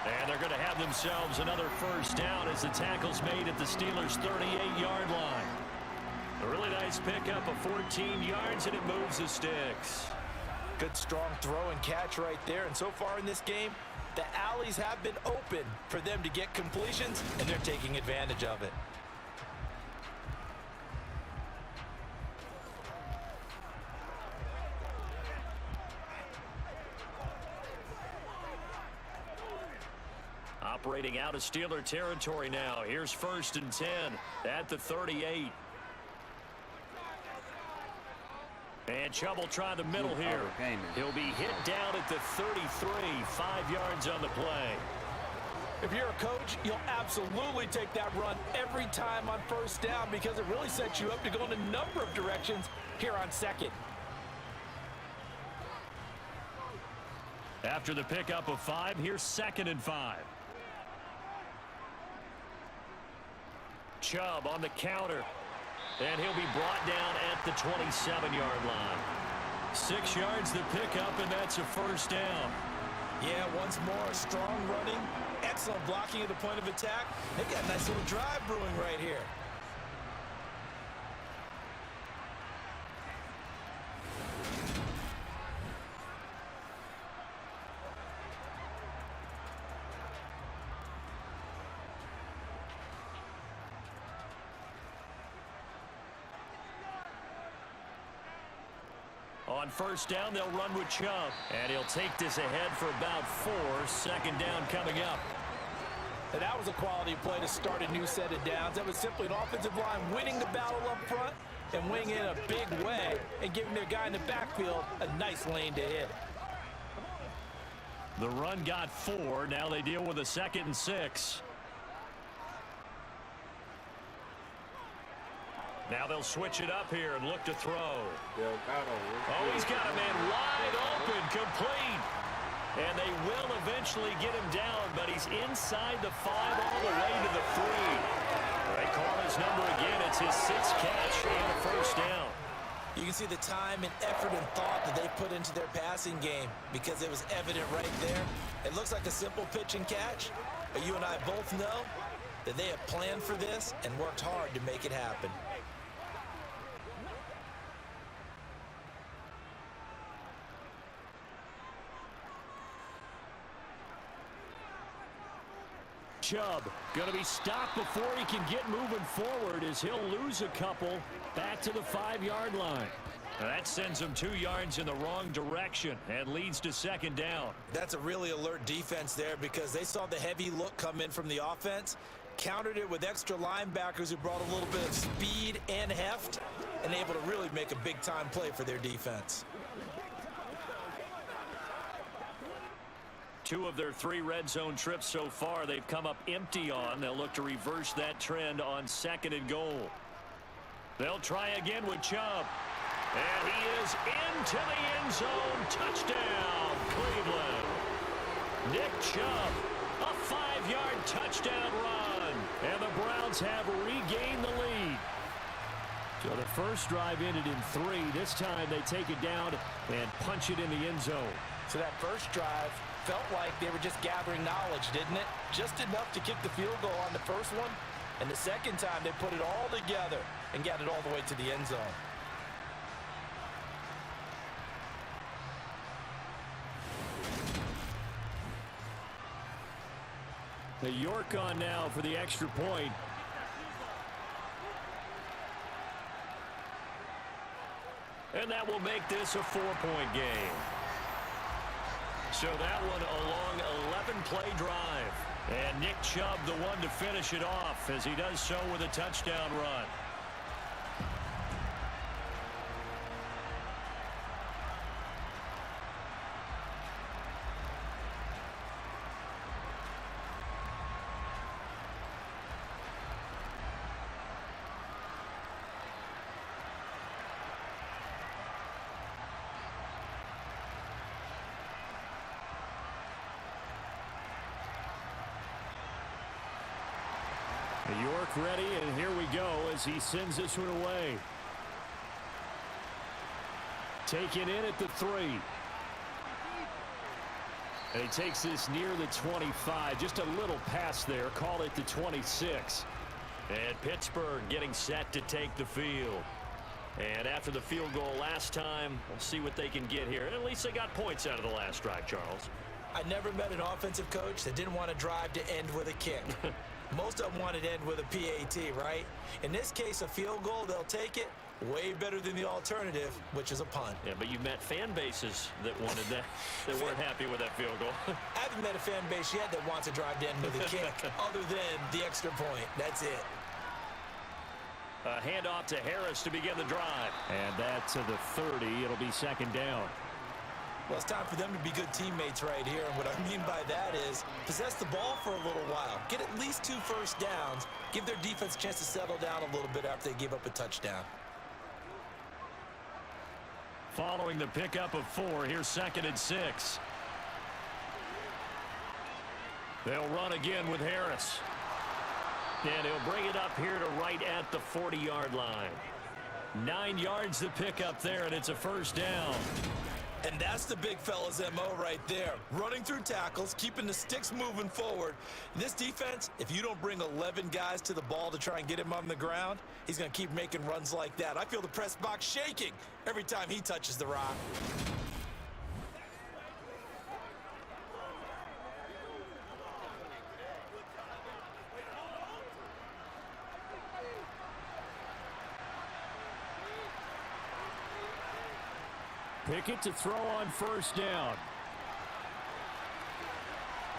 And they're going to have themselves another first down as the tackle's made at the Steelers' 38-yard line. A really nice pickup of 14 yards, and it moves the sticks. Good strong throw and catch right there. And so far in this game, the alleys have been open for them to get completions, and they're taking advantage of it. Operating out of Steeler territory now. Here's 1st and 10 at the 38. And Chubb will try the middle here. He'll be hit down at the 33, 5 yards on the play. If you're a coach, you'll absolutely take that run every time on first down because it really sets you up to go in a number of directions here on 2nd. After the pickup of 5, here's 2nd and 5. Chubb on the counter. And he'll be brought down at the 27-yard line. 6 yards the pickup, and that's a first down. Yeah, once more, strong running, excellent blocking at the point of attack. They've got a nice little drive brewing right here. On first down, they'll run with Chubb. And he'll take this ahead for about 4. 2nd down coming up. And that was a quality play to start a new set of downs. That was simply an offensive line winning the battle up front and winning in a big way and giving their guy in the backfield a nice lane to hit. The run got 4. Now they deal with a 2nd and 6. Now they'll switch it up here and look to throw. Oh, he's got a man wide open, complete. And they will eventually get him down, but he's inside the 5 all the way to the 3. They call his number again. It's his 6th catch and a first down. You can see the time and effort and thought that they put into their passing game because it was evident right there. It looks like a simple pitch and catch, but you and I both know that they have planned for this and worked hard to make it happen. Chubb going to be stopped before he can get moving forward as he'll lose a couple back to the 5-yard line. Now that sends him 2 yards in the wrong direction and leads to 2nd down. That's a really alert defense there because they saw the heavy look come in from the offense, countered it with extra linebackers who brought a little bit of speed and heft, and able to really make a big-time play for their defense. 2 of their 3 red zone trips so far they've come up empty on. They'll look to reverse that trend on 2nd and goal. They'll try again with Chubb. And he is into the end zone. Touchdown, Cleveland. Nick Chubb, a 5-yard touchdown run. And the Browns have regained the lead. So the first drive ended in 3. This time they take it down and punch it in the end zone. So that first drive felt like they were just gathering knowledge, didn't it? Just enough to kick the field goal on the first one. And the second time they put it all together and got it all the way to the end zone. The York on now for the extra point. And that will make this a 4-point game. So that one a long 11-play drive. And Nick Chubb the one to finish it off as he does so with a touchdown run. York ready, and here we go as he sends this one away. Taken in at the 3. And he takes this near the 25. Just a little pass there. Call it the 26. And Pittsburgh getting set to take the field. And after the field goal last time, we'll see what they can get here. And at least they got points out of the last drive, Charles. I never met an offensive coach that didn't want to drive to end with a kick. Most of them wanted to end with a PAT, right? In this case, a field goal, they'll take it. Way better than the alternative, which is a punt. Yeah, but you met fan bases that wanted that, that weren't happy with that field goal. I haven't met a fan base yet that wants to drive to end with a kick, other than the extra point. That's it. A handoff to Harris to begin the drive. And that's to the 30. It'll be second down. Well, it's time for them to be good teammates right here. And what I mean by that is possess the ball for a little while. Get at least 2 first downs. Give their defense a chance to settle down a little bit after they give up a touchdown. Following the pickup of 4, here's 2nd and 6. They'll run again with Harris. And he'll bring it up here to right at the 40-yard line. 9 yards to pick up there, and it's a first down. And that's the big fella's MO right there. Running through tackles, keeping the sticks moving forward. This defense, if you don't bring 11 guys to the ball to try and get him on the ground, he's going to keep making runs like that. I feel the press box shaking every time he touches the rock. Pickett to throw on first down.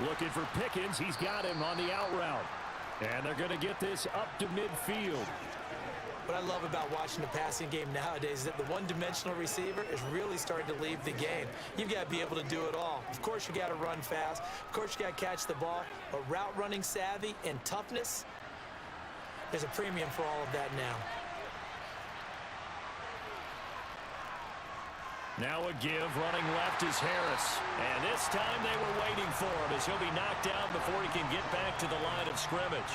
Looking for Pickens. He's got him on the out route. And they're going to get this up to midfield. What I love about watching the passing game nowadays is that the one-dimensional receiver is really starting to leave the game. You've got to be able to do it all. Of course, you got to run fast. Of course, you got to catch the ball. But route running savvy and toughness, there's a premium for all of that now. Now a give, running left is Harris. And this time they were waiting for him as he'll be knocked down before he can get back to the line of scrimmage.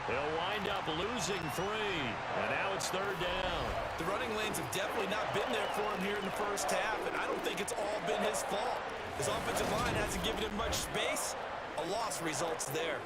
He'll wind up losing 3. And now it's 3rd down. The running lanes have definitely not been there for him here in the first half, and I don't think it's all been his fault. His offensive line hasn't given him much space. A loss results there.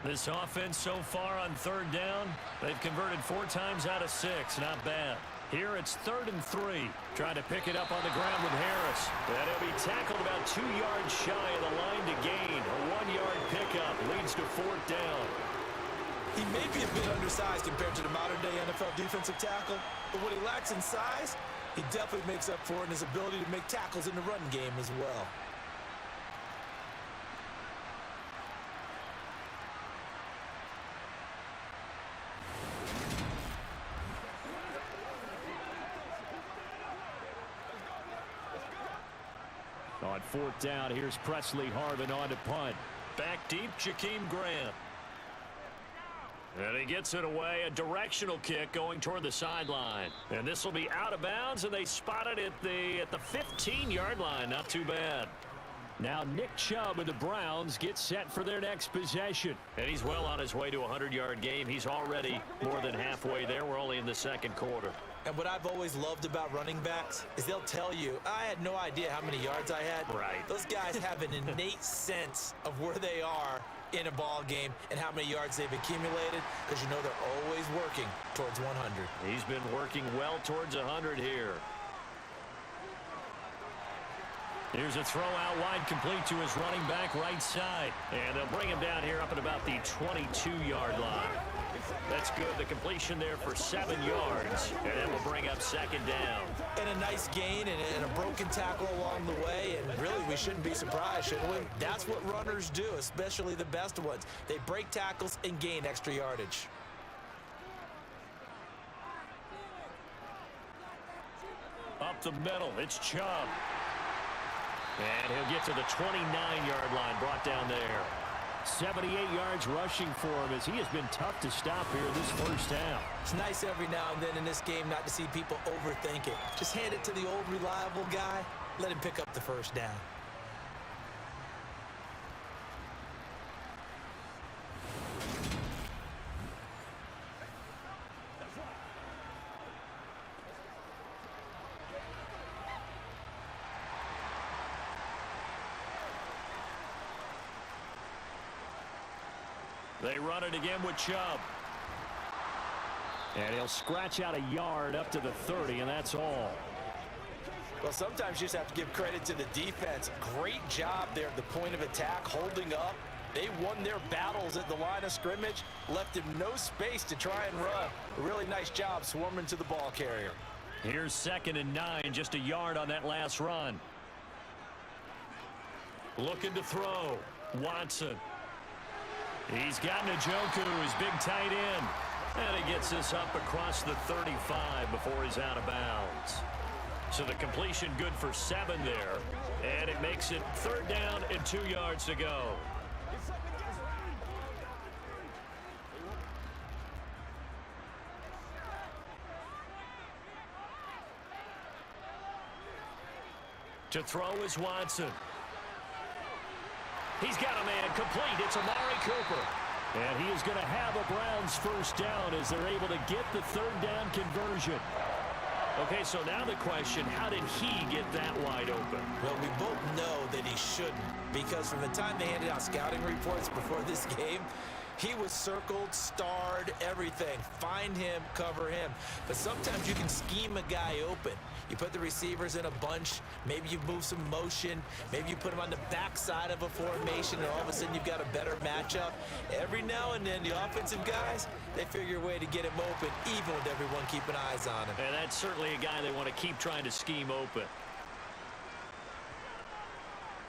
This offense so far on 3rd down, they've converted 4 times out of 6. Not bad. Here it's 3rd and 3. Trying to pick it up on the ground with Harris. And he'll be tackled about 2 yards shy of the line to gain. A 1-yard pickup leads to 4th down. He may be a bit undersized compared to the modern-day NFL defensive tackle, but what he lacks in size, he definitely makes up for in his ability to make tackles in the run game as well. On 4th down, here's Presley Harvin on to punt. Back deep, Jakeem Grant. And he gets it away, a directional kick going toward the sideline. And this will be out of bounds, and they spot it at the 15-yard line. Not too bad. Now Nick Chubb of the Browns gets set for their next possession. And he's well on his way to a 100-yard game. He's already more than halfway there. We're only in the 2nd quarter. And what I've always loved about running backs is they'll tell you, I had no idea how many yards I had. Right. Those guys have an innate sense of where they are in a ball game and how many yards they've accumulated, because you know they're always working towards 100. He's been working well towards 100 here. Here's a throw out wide, complete to his running back right side. And they'll bring him down here up at about the 22-yard line. That's good. The completion there for 7 yards. And that will bring up second down. And a nice gain and a broken tackle along the way. And really, we shouldn't be surprised, should we? That's what runners do, especially the best ones. They break tackles and gain extra yardage. Up the middle, it's Chubb. And he'll get to the 29-yard line, brought down there. 78 yards rushing for him as he has been tough to stop here this first half. It's nice every now and then in this game not to see people overthink it. Just hand it to the old reliable guy. Let him pick up the first down. They run it again with Chubb. And he'll scratch out a yard up to the 30, and that's all. Well, sometimes you just have to give credit to the defense. Great job there at the point of attack, holding up. They won their battles at the line of scrimmage, left him no space to try and run. A really nice job swarming to the ball carrier. Here's 2nd and 9, just a yard on that last run. Looking to throw. Watson. He's got Njoku, his big tight end. And he gets this up across the 35 before he's out of bounds. So the completion good for 7 there. And it makes it 3rd down and 2 yards to go. To throw is Watson. He's got a man complete. It's Amari Cooper. And he is going to have a Browns first down as they're able to get the 3rd down conversion. Okay, so now the question, how did he get that wide open? Well, we both know that he shouldn't, because from the time they handed out scouting reports before this game, he was circled, starred, everything. Find him, cover him. But sometimes you can scheme a guy open. You put the receivers in a bunch. Maybe you move some motion. Maybe you put them on the backside of a formation, and all of a sudden you've got a better matchup. Every now and then, the offensive guys, they figure a way to get him open, even with everyone keeping eyes on him. And that's certainly a guy they want to keep trying to scheme open.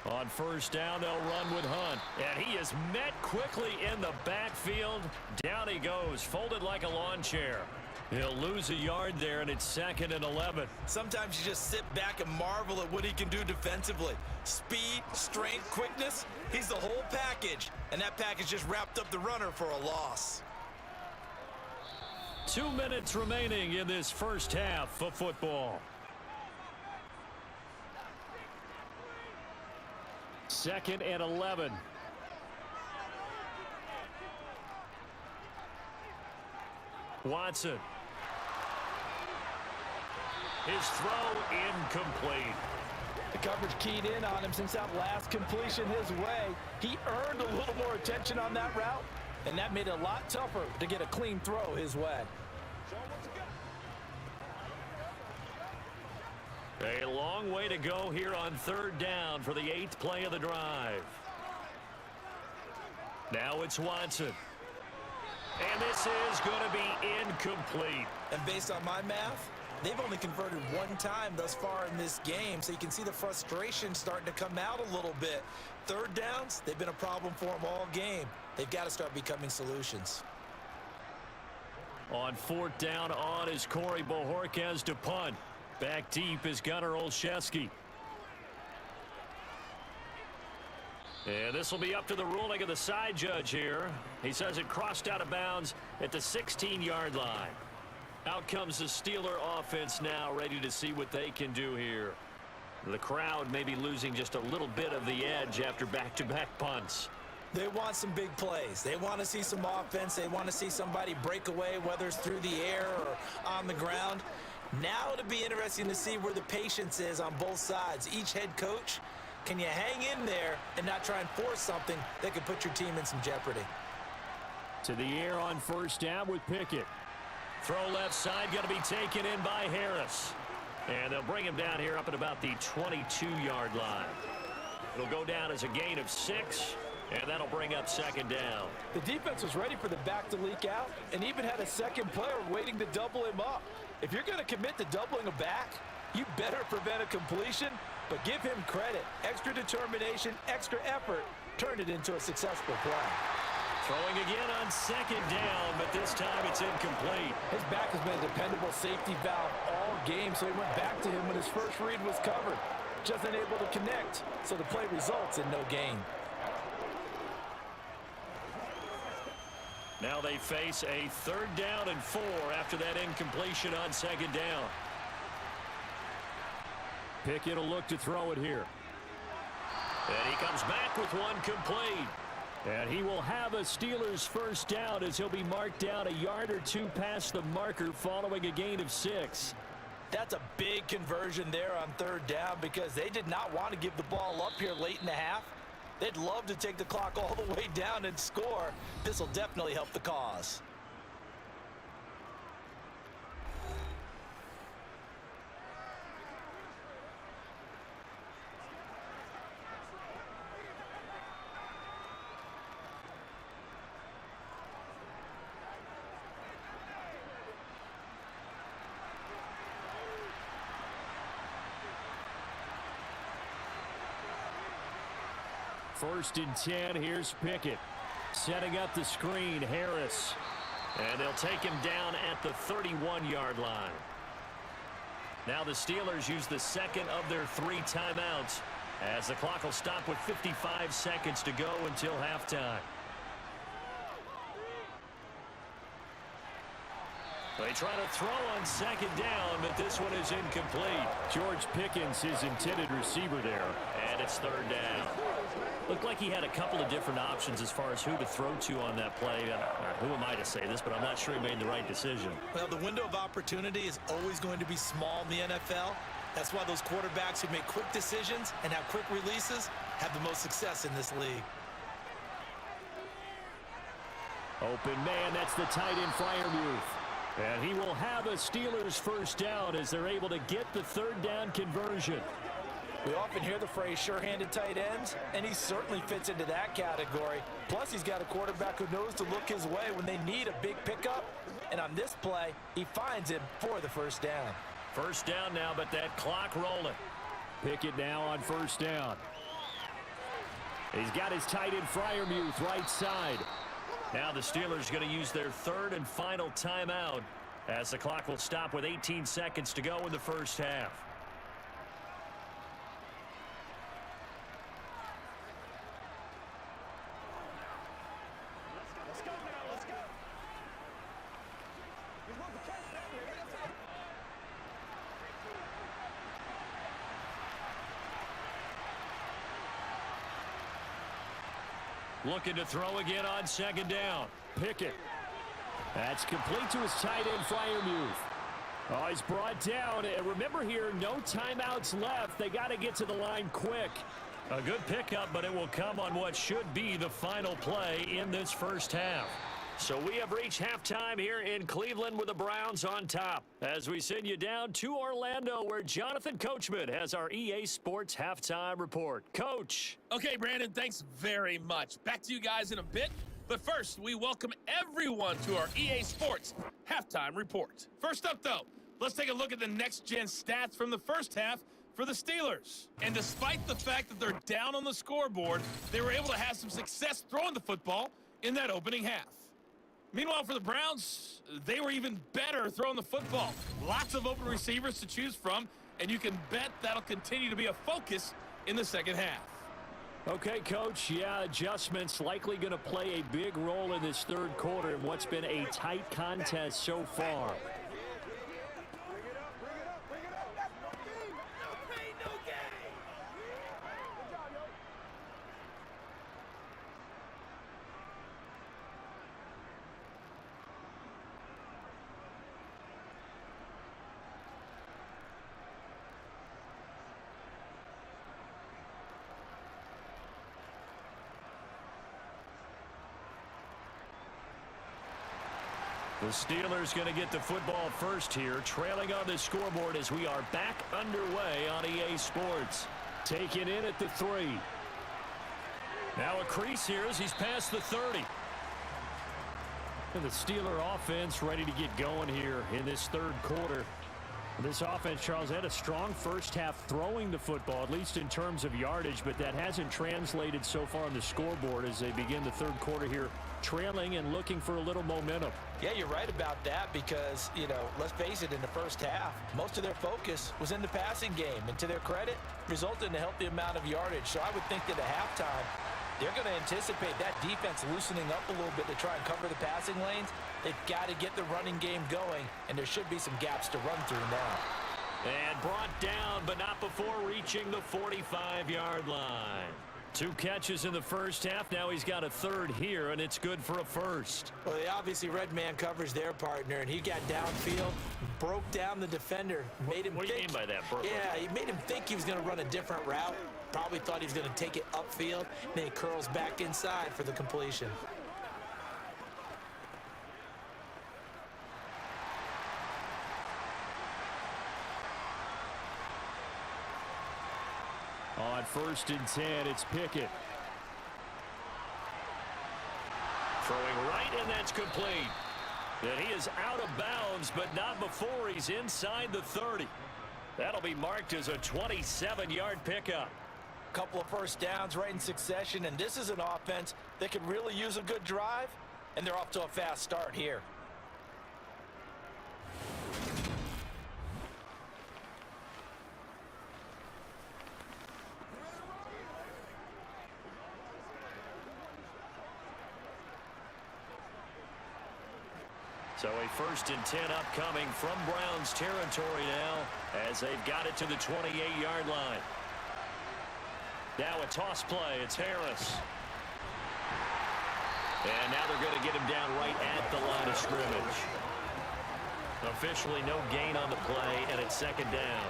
On first down, they'll run with Hunt. And he is met quickly in the backfield. Down he goes, folded like a lawn chair. He'll lose a yard there, and it's 2nd and 11. Sometimes you just sit back and marvel at what he can do defensively. Speed, strength, quickness, he's the whole package. And that package just wrapped up the runner for a loss. 2 minutes remaining in this first half of football. 2nd and 11. Watson. His throw incomplete. The coverage keyed in on him since that last completion his way. He earned a little more attention on that route, and that made it a lot tougher to get a clean throw his way. A long way to go here on 3rd down for the 8th play of the drive. Now it's Watson. And this is going to be incomplete. And based on my math, they've only converted 1 time thus far in this game, so you can see the frustration starting to come out a little bit. 3rd downs, they've been a problem for them all game. They've got to start becoming solutions. On 4th down, on is Corey Bojorquez to punt. Back deep is Gunnar Olszewski. And this will be up to the ruling of the side judge here. He says it crossed out of bounds at the 16-yard line. Out comes the Steeler offense now, ready to see what they can do here. The crowd may be losing just a little bit of the edge after back-to-back punts. They want some big plays. They want to see some offense. They want to see somebody break away, whether it's through the air or on the ground. Now it'll be interesting to see where the patience is on both sides. Each head coach, can you hang in there and not try and force something that could put your team in some jeopardy? To the air on first down with Pickett. Throw left side, going to be taken in by Harris. And they'll bring him down here up at about the 22-yard line. It'll go down as a gain of 6, and that'll bring up second down. The defense was ready for the back to leak out and even had a second player waiting to double him up. If you're going to commit to doubling a back, you better prevent a completion, but give him credit. Extra determination, extra effort, turned it into a successful play. Throwing again on second down, but this time it's incomplete. His back has been a dependable safety valve all game, so he went back to him when his first read was covered. Just unable to connect, so the play results in no gain. Now they face a 3rd down and 4 after that incompletion on second down. Pickett will look to throw it here. And he comes back with one complete. And he will have a Steelers first down as he'll be marked down a yard or 2 past the marker following a gain of 6. That's a big conversion there on 3rd down because they did not want to give the ball up here late in the half. They'd love to take the clock all the way down and score. This will definitely help the cause. First and 10, here's Pickett. Setting up the screen, Harris. And they'll take him down at the 31-yard line. Now the Steelers use the second of their 3 timeouts as the clock will stop with 55 seconds to go until halftime. They try to throw on second down, but this one is incomplete. George Pickens, his intended receiver there, and it's 3rd down. Looked like he had a couple of different options as far as who to throw to on that play. Who am I to say this, but I'm not sure he made the right decision. Well, the window of opportunity is always going to be small in the NFL. That's why those quarterbacks who make quick decisions and have quick releases have the most success in this league. Open man, that's the tight end Freiermuth. And he will have a Steelers first down as they're able to get the 3rd down conversion. We often hear the phrase sure-handed tight ends, and he certainly fits into that category. Plus, he's got a quarterback who knows to look his way when they need a big pickup. And on this play, he finds him for the first down. First down now, but that clock rolling. Pickett now on first down. He's got his tight end Freiermuth right side. Now the Steelers going to use their 3rd and final timeout as the clock will stop with 18 seconds to go in the first half. Looking to throw again on second down. Pickett. That's complete to his tight end, Freiermuth. Oh, he's brought down. And remember here, no timeouts left. They got to get to the line quick. A good pickup, but it will come on what should be the final play in this first half. So we have reached halftime here in Cleveland with the Browns on top as we send you down to Orlando where Jonathan Coachman has our EA Sports halftime report. Coach. Okay, Brandon, thanks very much. Back to you guys in a bit. But first, we welcome everyone to our EA Sports halftime report. First up, though, let's take a look at the next-gen stats from the first half for the Steelers. And despite the fact that they're down on the scoreboard, they were able to have some success throwing the football in that opening half. Meanwhile, for the Browns, they were even better throwing the football. Lots of open receivers to choose from, and you can bet that'll continue to be a focus in the second half. Okay, Coach, yeah, adjustments likely going to play a big role in this 3rd quarter in what's been a tight contest so far. The Steelers going to get the football first here, trailing on the scoreboard as we are back underway on EA Sports. Taken in at the 3. Now a crease here as he's past the 30. And the Steeler offense ready to get going here in this third quarter. This offense, Charles, had a strong first half throwing the football, at least in terms of yardage, but that hasn't translated so far on the scoreboard as they begin the third quarter here, trailing and looking for a little momentum. Yeah, you're right about that because, let's face it, in the first half, most of their focus was in the passing game. And to their credit, resulted in a healthy amount of yardage. So I would think that at halftime, they're going to anticipate that defense loosening up a little bit to try and cover the passing lanes. They've got to get the running game going, and there should be some gaps to run through now. And brought down, but not before reaching the 45-yard line. 2 catches in the first half. Now he's got a third here, and it's good for a first. Well, they obviously red man covers their partner, and he got downfield, broke down the defender, made him What do you mean by that, Burke? Yeah, he made him think he was going to run a different route. Probably thought he was going to take it upfield. Then he curls back inside for the completion. On 1st and 10, it's Pickett. Throwing right, and that's complete. And he is out of bounds, but not before he's inside the 30. That'll be marked as a 27-yard pickup. Couple of first downs right in succession, and this is an offense that could really use a good drive, and they're off to a fast start here. So a 1st and 10 upcoming from Browns territory now as they've got it to the 28-yard line. Now a toss play. It's Harris. And now they're going to get him down right at the line of scrimmage. Officially no gain on the play, and it's 2nd down.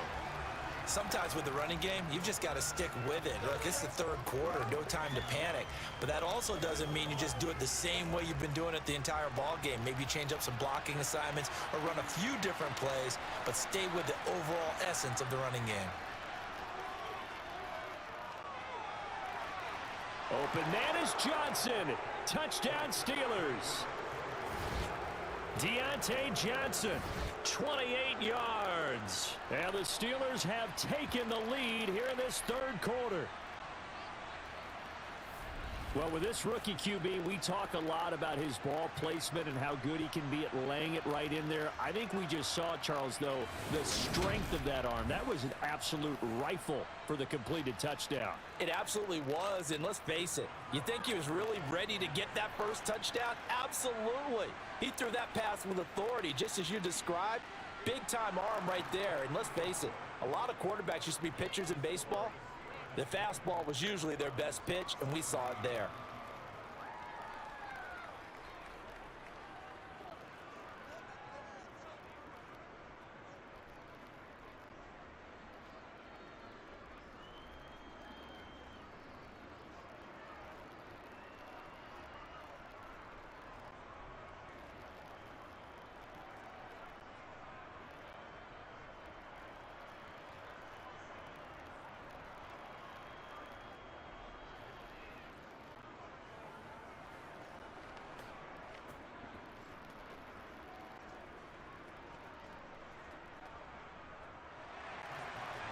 Sometimes with the running game, you've just got to stick with it. Look, it's the third quarter, no time to panic. But that also doesn't mean you just do it the same way you've been doing it the entire ball game. Maybe change up some blocking assignments or run a few different plays, but stay with the overall essence of the running game. Open man is Johnson. Touchdown Steelers. Deontay Johnson, 28 yards. And the Steelers have taken the lead here in this third quarter. Well, with this rookie QB, we talk a lot about his ball placement and how good he can be at laying it right in there. I think we just saw, Charles, though, the strength of that arm. That was an absolute rifle for the completed touchdown. It absolutely was, and let's face it, you think he was really ready to get that first touchdown? Absolutely. He threw that pass with authority, just as you described. Big-time arm right there, and let's face it, a lot of quarterbacks used to be pitchers in baseball. The fastball was usually their best pitch, and we saw it there.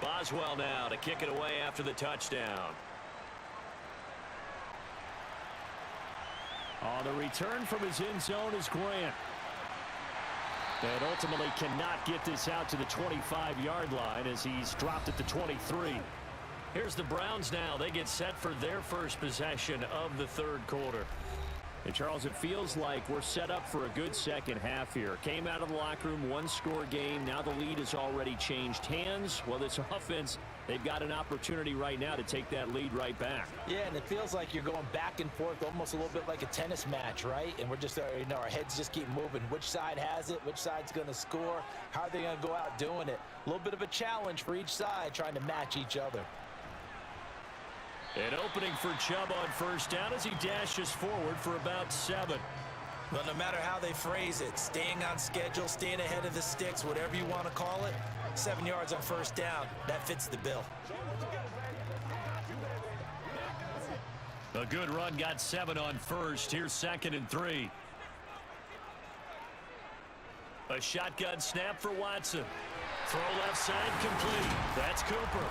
Boswell now to kick it away after the touchdown. On the return from his end zone is Grant. And ultimately cannot get this out to the 25-yard line as he's dropped at the 23. Here's the Browns now. They get set for their first possession of the third quarter. And Charles, it feels like we're set up for a good second half here. Came out of the locker room, one-score game. Now the lead has already changed hands. Well, this offense, they've got an opportunity right now to take that lead right back. Yeah, and it feels like you're going back and forth, almost a little bit like a tennis match, right? And we're just, our heads just keep moving. Which side has it? Which side's going to score? How are they going to go out doing it? A little bit of a challenge for each side, trying to match each other. An opening for Chubb on first down as he dashes forward for about 7. Well, no matter how they phrase it, staying on schedule, staying ahead of the sticks, whatever you want to call it, 7 yards on first down, that fits the bill. A good run got 7 on first. Here's 2nd and 3. A shotgun snap for Watson. Throw left side complete. That's Cooper.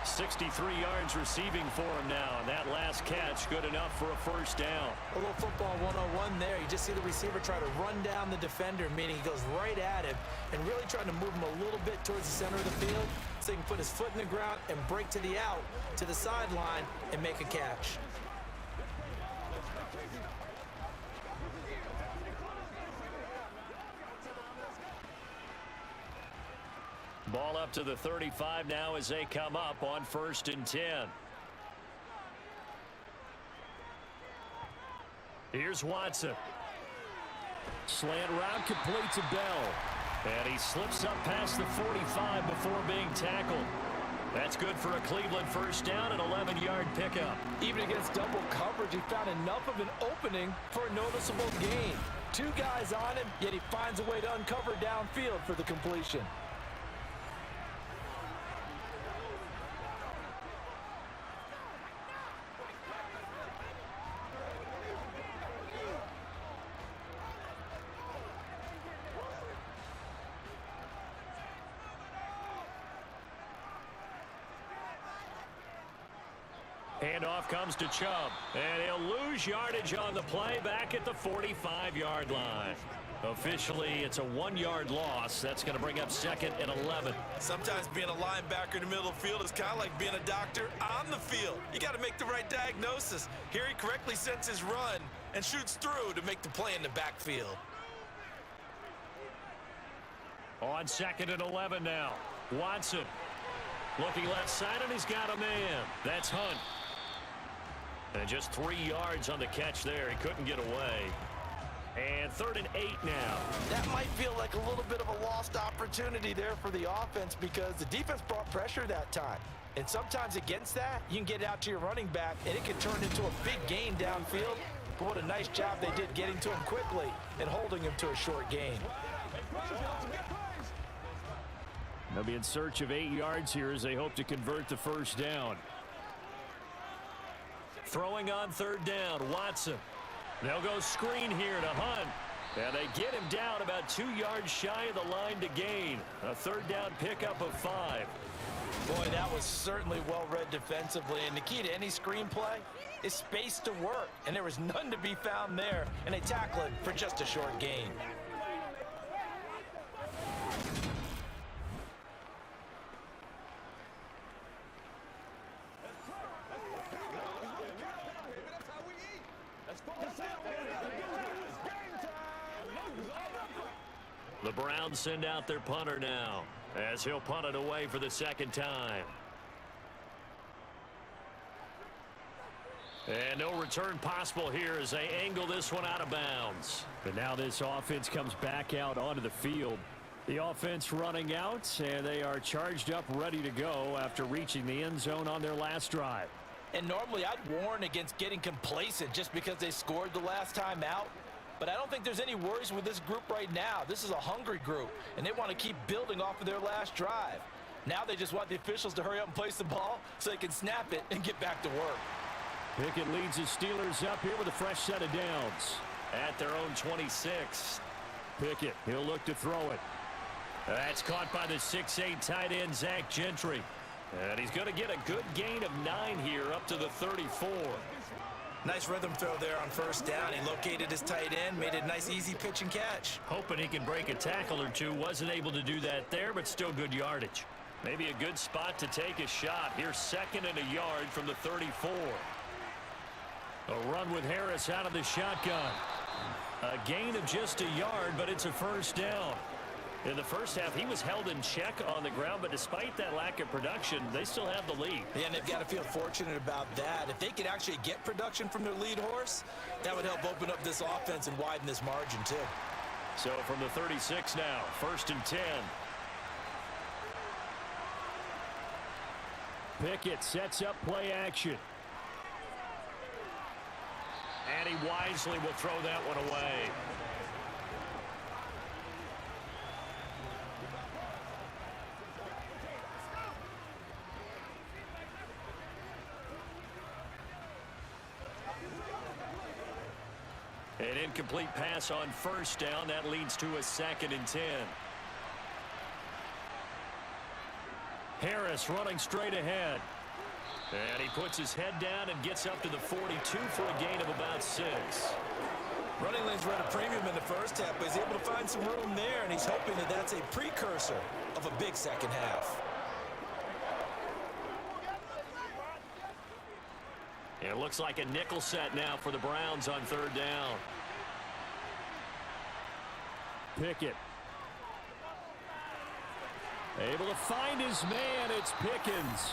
63 yards receiving for him now. And that last catch good enough for a first down. A little football 101 there. You just see the receiver try to run down the defender, meaning he goes right at him and really trying to move him a little bit towards the center of the field so he can put his foot in the ground and break to the out, to the sideline, and make a catch. Ball up to the 35 now as they come up on 1st and 10. Here's Watson. Slant route complete to Bell. And he slips up past the 45 before being tackled. That's good for a Cleveland first down and 11-yard pickup. Even against double coverage, he found enough of an opening for a noticeable gain. 2 guys on him, yet he finds a way to uncover downfield for the completion. Handoff comes to Chubb, and he'll lose yardage on the play back at the 45-yard line. Officially, it's a 1-yard loss. That's going to bring up 2nd and 11. Sometimes being a linebacker in the middle of the field is kind of like being a doctor on the field. You got to make the right diagnosis. Here he correctly sets his run and shoots through to make the play in the backfield. On 2nd and 11 now. Watson looking left side, and he's got a man. That's Hunt. And just 3 yards on the catch there. He couldn't get away. And 3rd and 8 now. That might feel like a little bit of a lost opportunity there for the offense because the defense brought pressure that time. And sometimes against that, you can get out to your running back, and it can turn into a big gain downfield. But what a nice job they did getting to him quickly and holding him to a short gain. They'll be in search of 8 yards here as they hope to convert the first down. Throwing on 3rd down, Watson. They'll go screen here to Hunt. And they get him down about 2 yards shy of the line to gain. A 3rd down pickup of 5. Boy, that was certainly well-read defensively. And the key to any screenplay is space to work. And there was none to be found there. And they tackle it for just a short gain. The Browns send out their punter now as he'll punt it away for the 2nd time. And no return possible here as they angle this one out of bounds. But now this offense comes back out onto the field. The offense running out, and they are charged up, ready to go after reaching the end zone on their last drive. And normally I'd warn against getting complacent just because they scored the last time out. But I don't think there's any worries with this group right now. This is a hungry group, and they want to keep building off of their last drive. Now they just want the officials to hurry up and place the ball so they can snap it and get back to work. Pickett leads the Steelers up here with a fresh set of downs at their own 26. Pickett, he'll look to throw it. That's caught by the 6'8" tight end, Zach Gentry. And he's going to get a good gain of 9 here up to the 34. Nice rhythm throw there on first down. He located his tight end, made it a nice easy pitch and catch. Hoping he can break a tackle or two. Wasn't able to do that there, but still good yardage. Maybe a good spot to take a shot. Here's 2nd and a yard from the 34. A run with Harris out of the shotgun. A gain of just a yard, but it's a first down. In the first half, he was held in check on the ground, but despite that lack of production, they still have the lead. Yeah, and they've got to feel fortunate about that. If they could actually get production from their lead horse, that would help open up this offense and widen this margin, too. So from the 36 now, 1st and 10. Pickett sets up play action. And he wisely will throw that one away. An incomplete pass on first down. That leads to a 2nd and 10. Harris running straight ahead. And he puts his head down and gets up to the 42 for a gain of about 6. Running lanes were at a premium in the first half, but he's able to find some room there, and he's hoping that that's a precursor of a big second half. It looks like a nickel set now for the Browns on 3rd down. Pickett. Able to find his man. It's Pickens.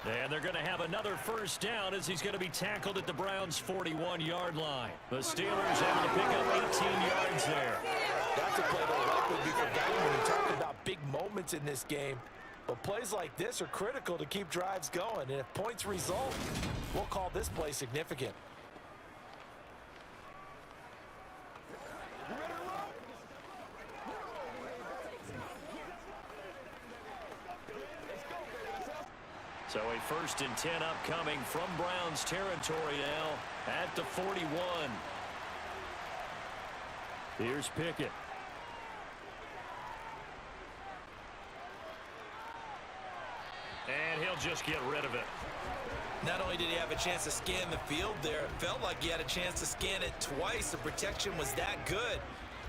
And they're going to have another first down as he's going to be tackled at the Browns' 41-yard line. The Steelers able to pick up 18 yards there. That's a play that will likely be forgotten when you talk about big moments in this game. But plays like this are critical to keep drives going. And if points result, we'll call this play significant. So a 1st and 10 upcoming from Browns territory now at the 41. Here's Pickett. And he'll just get rid of it. Not only did he have a chance to scan the field there, it felt like he had a chance to scan it twice. The protection was that good.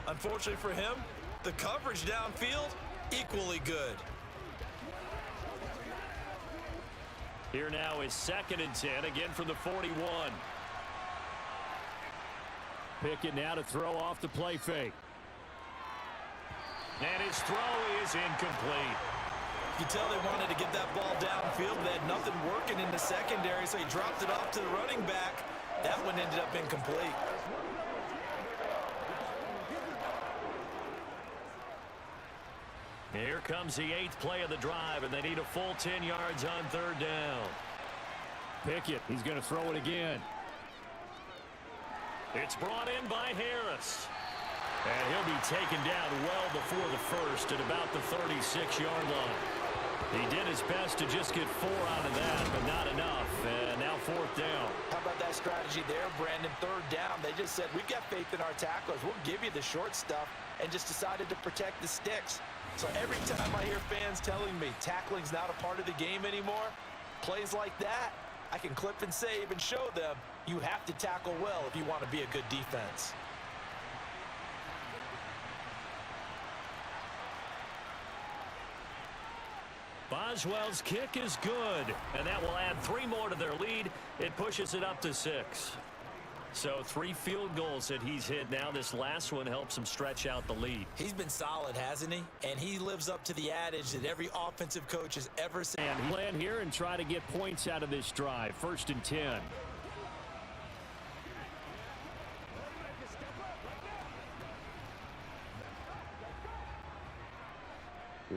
Unfortunately for him, the coverage downfield, equally good. Here now is 2nd and 10, again from the 41. Pickett now to throw off the play fake. And his throw is incomplete. You can tell they wanted to get that ball downfield. They had nothing working in the secondary, so he dropped it off to the running back. That one ended up incomplete. Here comes the 8th play of the drive, and they need a full 10 yards on 3rd down. Pickett, he's going to throw it again. It's brought in by Harris. And he'll be taken down well before the first at about the 36-yard line. He did his best to just get 4 out of that, but not enough. And now 4th down. How about that strategy there, Brandon? 3rd down. They just said, we've got faith in our tacklers. We'll give you the short stuff, and just decided to protect the sticks. So every time I hear fans telling me tackling's not a part of the game anymore, plays like that, I can clip and save and show them you have to tackle well if you want to be a good defense. Boswell's kick is good, and that will add 3 more to their lead. It pushes it up to 6. So 3 field goals that he's hit now. This last one helps him stretch out the lead. He's been solid, hasn't he? And he lives up to the adage that every offensive coach has ever said. And he'll land here and try to get points out of this drive. 1st and 10.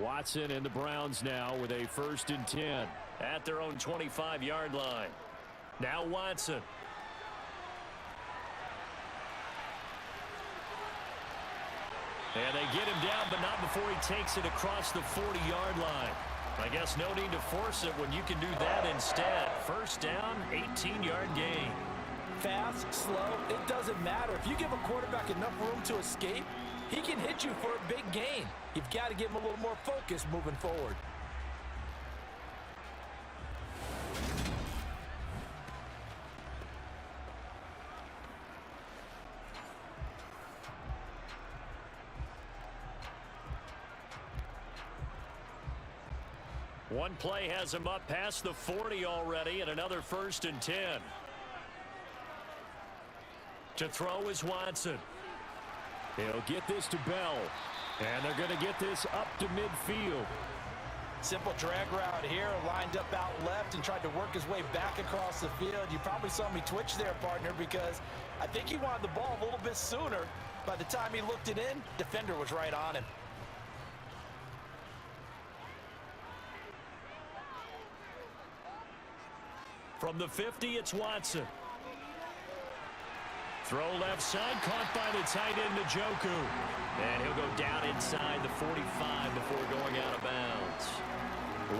Watson and the Browns now with a 1st and 10 at their own 25-yard line. Now Watson. And they get him down, but not before he takes it across the 40-yard line. I guess no need to force it when you can do that instead. 1st down, 18-yard gain. Fast, slow, it doesn't matter. If you give a quarterback enough room to escape, he can hit you for a big gain. You've got to give him a little more focus moving forward. One play has him up past the 40 already, and another 1st and 10. To throw is Watson. He'll get this to Bell. And they're going to get this up to midfield. Simple drag route here, lined up out left and tried to work his way back across the field. You probably saw me twitch there, partner, because I think he wanted the ball a little bit sooner. By the time he looked it in, defender was right on him. From the 50, it's Watson. Throw left side, caught by the tight end, Njoku. And he'll go down inside the 45 before going out of bounds.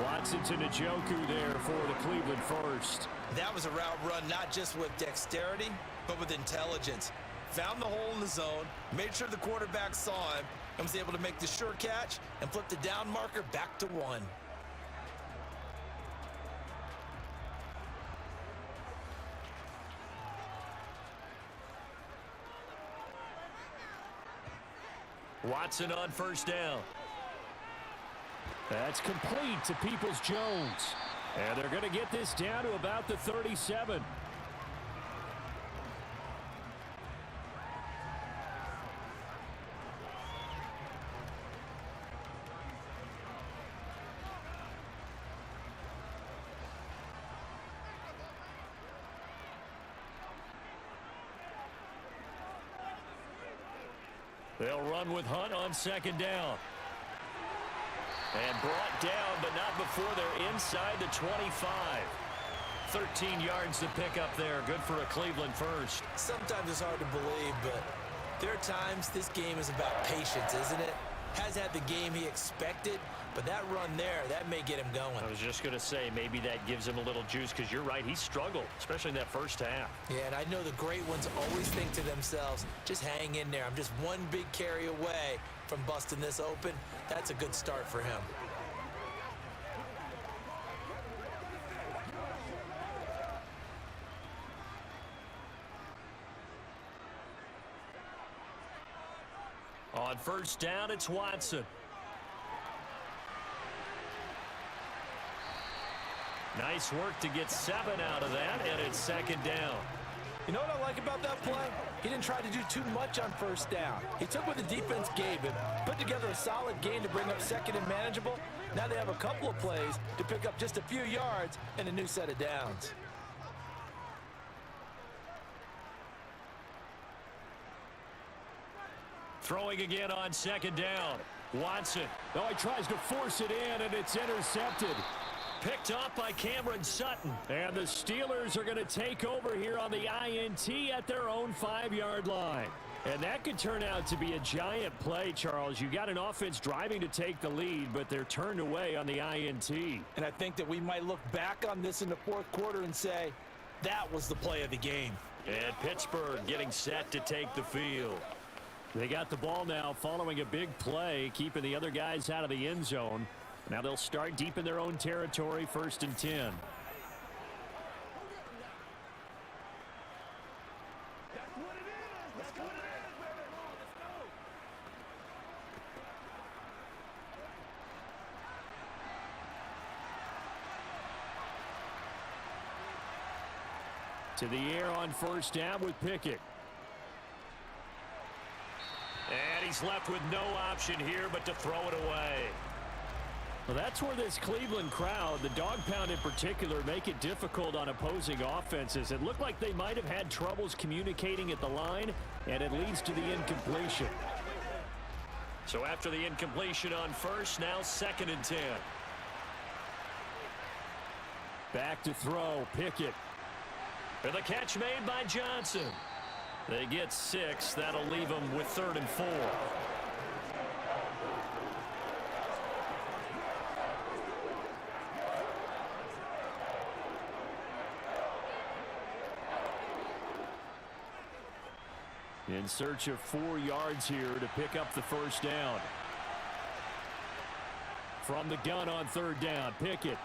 Watson to Njoku there for the Cleveland first. That was a route run not just with dexterity, but with intelligence. Found the hole in the zone, made sure the quarterback saw him, and was able to make the sure catch and flip the down marker back to 1. Watson on first down. That's complete to Peoples-Jones. And they're going to get this down to about the 37. They'll run with Hunt on second down. And brought down, but not before they're inside the 25. 13 yards to pick up there. Good for a Cleveland first. Sometimes it's hard to believe, but there are times this game is about patience, isn't it? Has had the game he expected, but that run there, that may get him going. I was just going to say, maybe that gives him a little juice, because you're right, he struggled, especially in that first half. Yeah, and I know the great ones always think to themselves, just hang in there. I'm just one big carry away from busting this open. That's a good start for him. On first down, it's Watson. Nice work to get 7 out of that, and it's second down. You know what I like about that play? He didn't try to do too much on first down. He took what the defense gave him, put together a solid game to bring up second and manageable. Now they have a couple of plays to pick up just a few yards and a new set of downs. Throwing again on second down. Watson. Oh, he tries to force it in, and it's intercepted. Picked up by Cameron Sutton. And the Steelers are going to take over here on the INT at their own 5-yard line. And that could turn out to be a giant play, Charles. You got an offense driving to take the lead, but they're turned away on the INT. And I think that we might look back on this in the fourth quarter and say, that was the play of the game. And Pittsburgh getting set to take the field. They got the ball now following a big play, keeping the other guys out of the end zone. Now they'll start deep in their own territory, 1st and 10. To the air on first down with Pickett. And he's left with no option here but to throw it away. Well, that's where this Cleveland crowd, the dog pound in particular, make it difficult on opposing offenses. It looked like they might have had troubles communicating at the line, and it leads to the incompletion. So after the incompletion on first, now 2nd and 10. Back to throw, Pickett. And the catch made by Johnson. They get 6. That'll leave them with 3rd and 4. In search of 4 yards here to pick up the first down. From the gun on 3rd down, Pickett.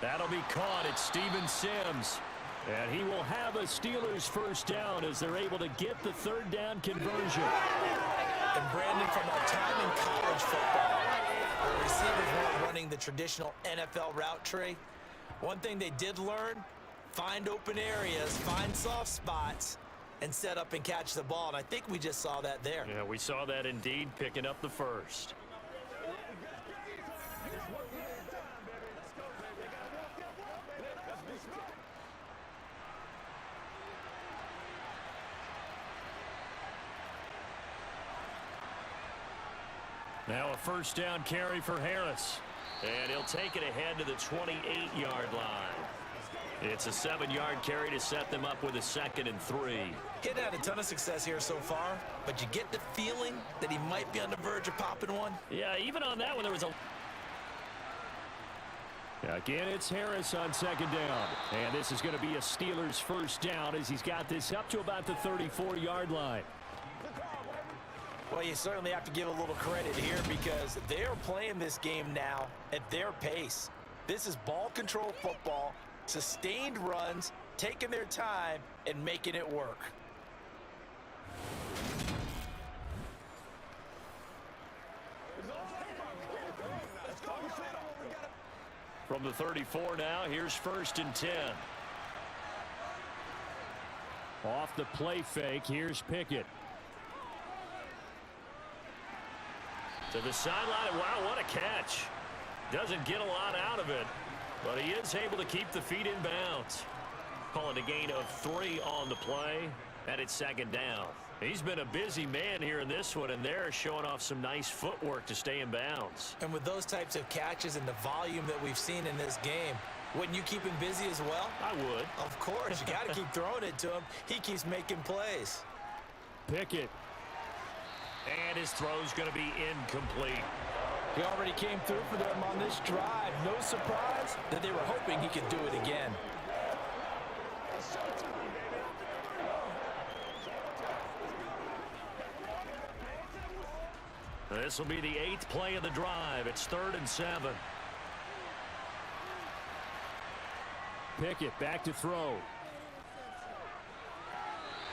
That'll be caught at Steven Sims. And he will have a Steelers first down as they're able to get the 3rd down conversion. And Brandon, from our time in college football, where receivers weren't running the traditional NFL route tree, one thing they did learn, find open areas, find soft spots, and set up and catch the ball. And I think we just saw that there. Yeah, we saw that indeed, picking up the first. Now a first down carry for Harris. And he'll take it ahead to the 28-yard line. It's a 7-yard carry to set them up with a 2nd and 3. He hadn't had a ton of success here so far, but you get the feeling that he might be on the verge of popping one. Yeah, even on that one, there was a... Again, it's Harris on 2nd down. And this is going to be a Steelers first down as he's got this up to about the 34-yard line. Well, you certainly have to give a little credit here because they're playing this game now at their pace. This is ball control football, sustained runs, taking their time and making it work. From the 34 now, here's 1st and 10. Off the play fake, here's Pickett. To the sideline. Wow, what a catch. Doesn't get a lot out of it, but he is able to keep the feet in bounds. Calling a gain of 3 on the play, and it's 2nd down. He's been a busy man here in this one, and they're showing off some nice footwork to stay in bounds. And with those types of catches and the volume that we've seen in this game, wouldn't you keep him busy as well? I would. Of course. You got to keep throwing it to him. He keeps making plays. Pickett. And his throw's going to be incomplete. He already came through for them on this drive. No surprise that they were hoping he could do it again. This will be the 8th play of the drive. It's 3rd and 7. Pickett back to throw.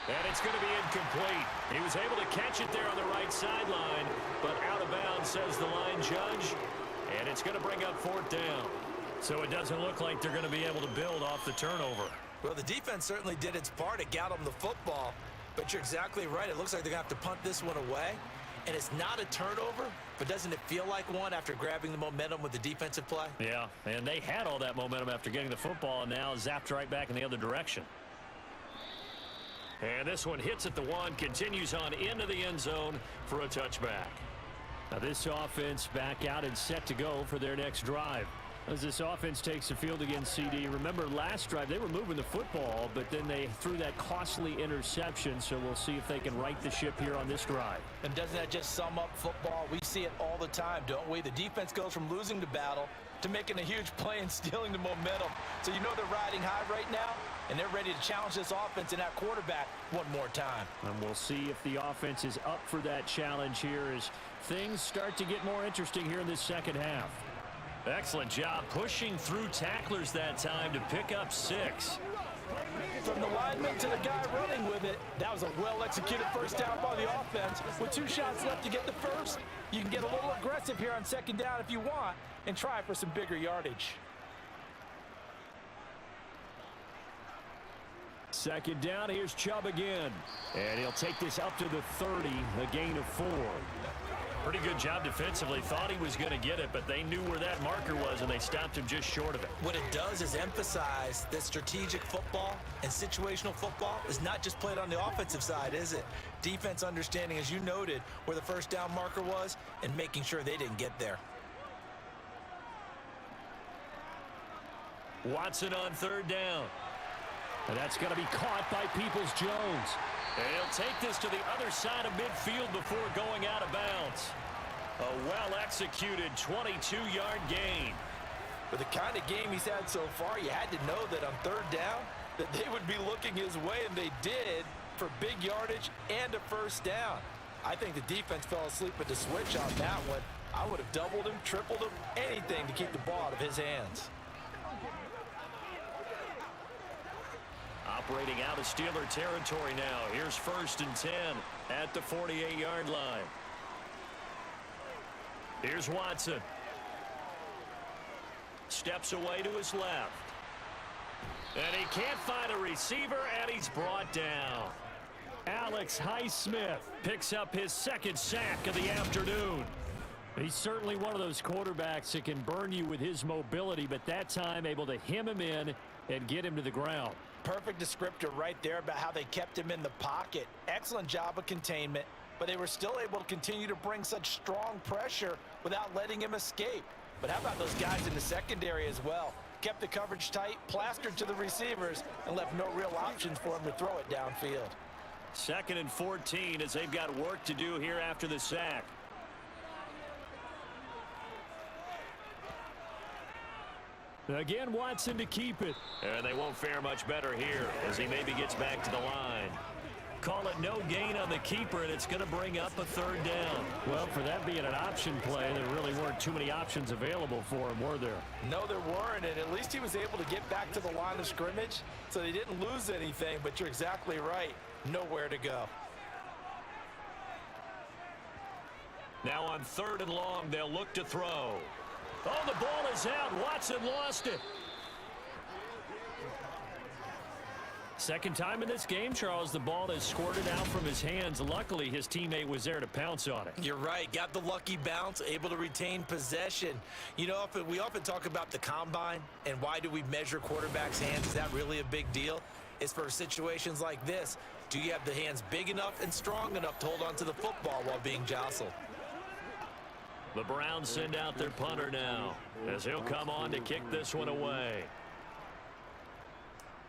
And it's going to be incomplete. He was able to catch it there on the right sideline, but out of bounds, says the line judge. And it's going to bring up 4th down. So it doesn't look like they're going to be able to build off the turnover. Well, the defense certainly did its part to get them the football. But you're exactly right. It looks like they're going to have to punt this one away. And it's not a turnover, but doesn't it feel like one after grabbing the momentum with the defensive play? Yeah, and they had all that momentum after getting the football, and now zapped right back in the other direction. And this one hits at the 1, continues on into the end zone for a touchback. Now this offense back out and set to go for their next drive. As this offense takes the field against CD, remember last drive they were moving the football, but then they threw that costly interception, so we'll see if they can right the ship here on this drive. And doesn't that just sum up football? We see it all the time, don't we? The defense goes from losing the battle to making a huge play and stealing the momentum. So you know they're riding high right now, and they're ready to challenge this offense and that quarterback one more time. And we'll see if the offense is up for that challenge here as things start to get more interesting here in this second half. Excellent job pushing through tacklers that time to pick up 6. From the lineman to the guy running with it, that was a well-executed first down by the offense. With 2 shots left to get the first, you can get a little aggressive here on 2nd down if you want and try for some bigger yardage. 2nd down, here's Chubb again. And he'll take this up to the 30, a gain of 4. Pretty good job defensively. Thought he was going to get it, but they knew where that marker was, and they stopped him just short of it. What it does is emphasize that strategic football and situational football is not just played on the offensive side, is it? Defense understanding, as you noted, where the first down marker was and making sure they didn't get there. Watson on 3rd down. And that's going to be caught by Peoples-Jones. And he'll take this to the other side of midfield before going out of bounds. A well-executed 22-yard gain. For the kind of game he's had so far, you had to know that on 3rd down that they would be looking his way, and they did, for big yardage and a first down. I think the defense fell asleep at the switch on that one. I would have doubled him, tripled him, anything to keep the ball out of his hands. Operating out of Steeler territory now. Here's 1st and 10 at the 48-yard line. Here's Watson. Steps away to his left. And he can't find a receiver, and he's brought down. Alex Highsmith picks up his 2nd sack of the afternoon. He's certainly one of those quarterbacks that can burn you with his mobility, but that time able to hem him in and get him to the ground. Perfect descriptor right there about how they kept him in the pocket. Excellent job of containment, but they were still able to continue to bring such strong pressure without letting him escape. But how about those guys in the secondary as well? kept the coverage tight, plastered to the receivers, and left no real options for him to throw it downfield. 2nd and 14 as they've got work to do here after the sack. Again, Watson to keep it. And they won't fare much better here as he maybe gets back to the line. Call it no gain on the keeper, and it's going to bring up a 3rd down. Well, for that being an option play, there really weren't too many options available for him, were there? No, there weren't, and at least he was able to get back to the line of scrimmage, so they didn't lose anything, but you're exactly right. Nowhere to go. Now on 3rd and long, they'll look to throw. Oh, the ball is out. Watson lost it. Second time in this game, Charles, the ball has squirted out from his hands. Luckily, his teammate was there to pounce on it. You're right. Got the lucky bounce, able to retain possession. You know, we often talk about the combine and why do we measure quarterbacks' hands. Is that really a big deal? It's for situations like this. Do you have the hands big enough and strong enough to hold on to the football while being jostled? The Browns send out their punter now as he'll come on to kick this one away.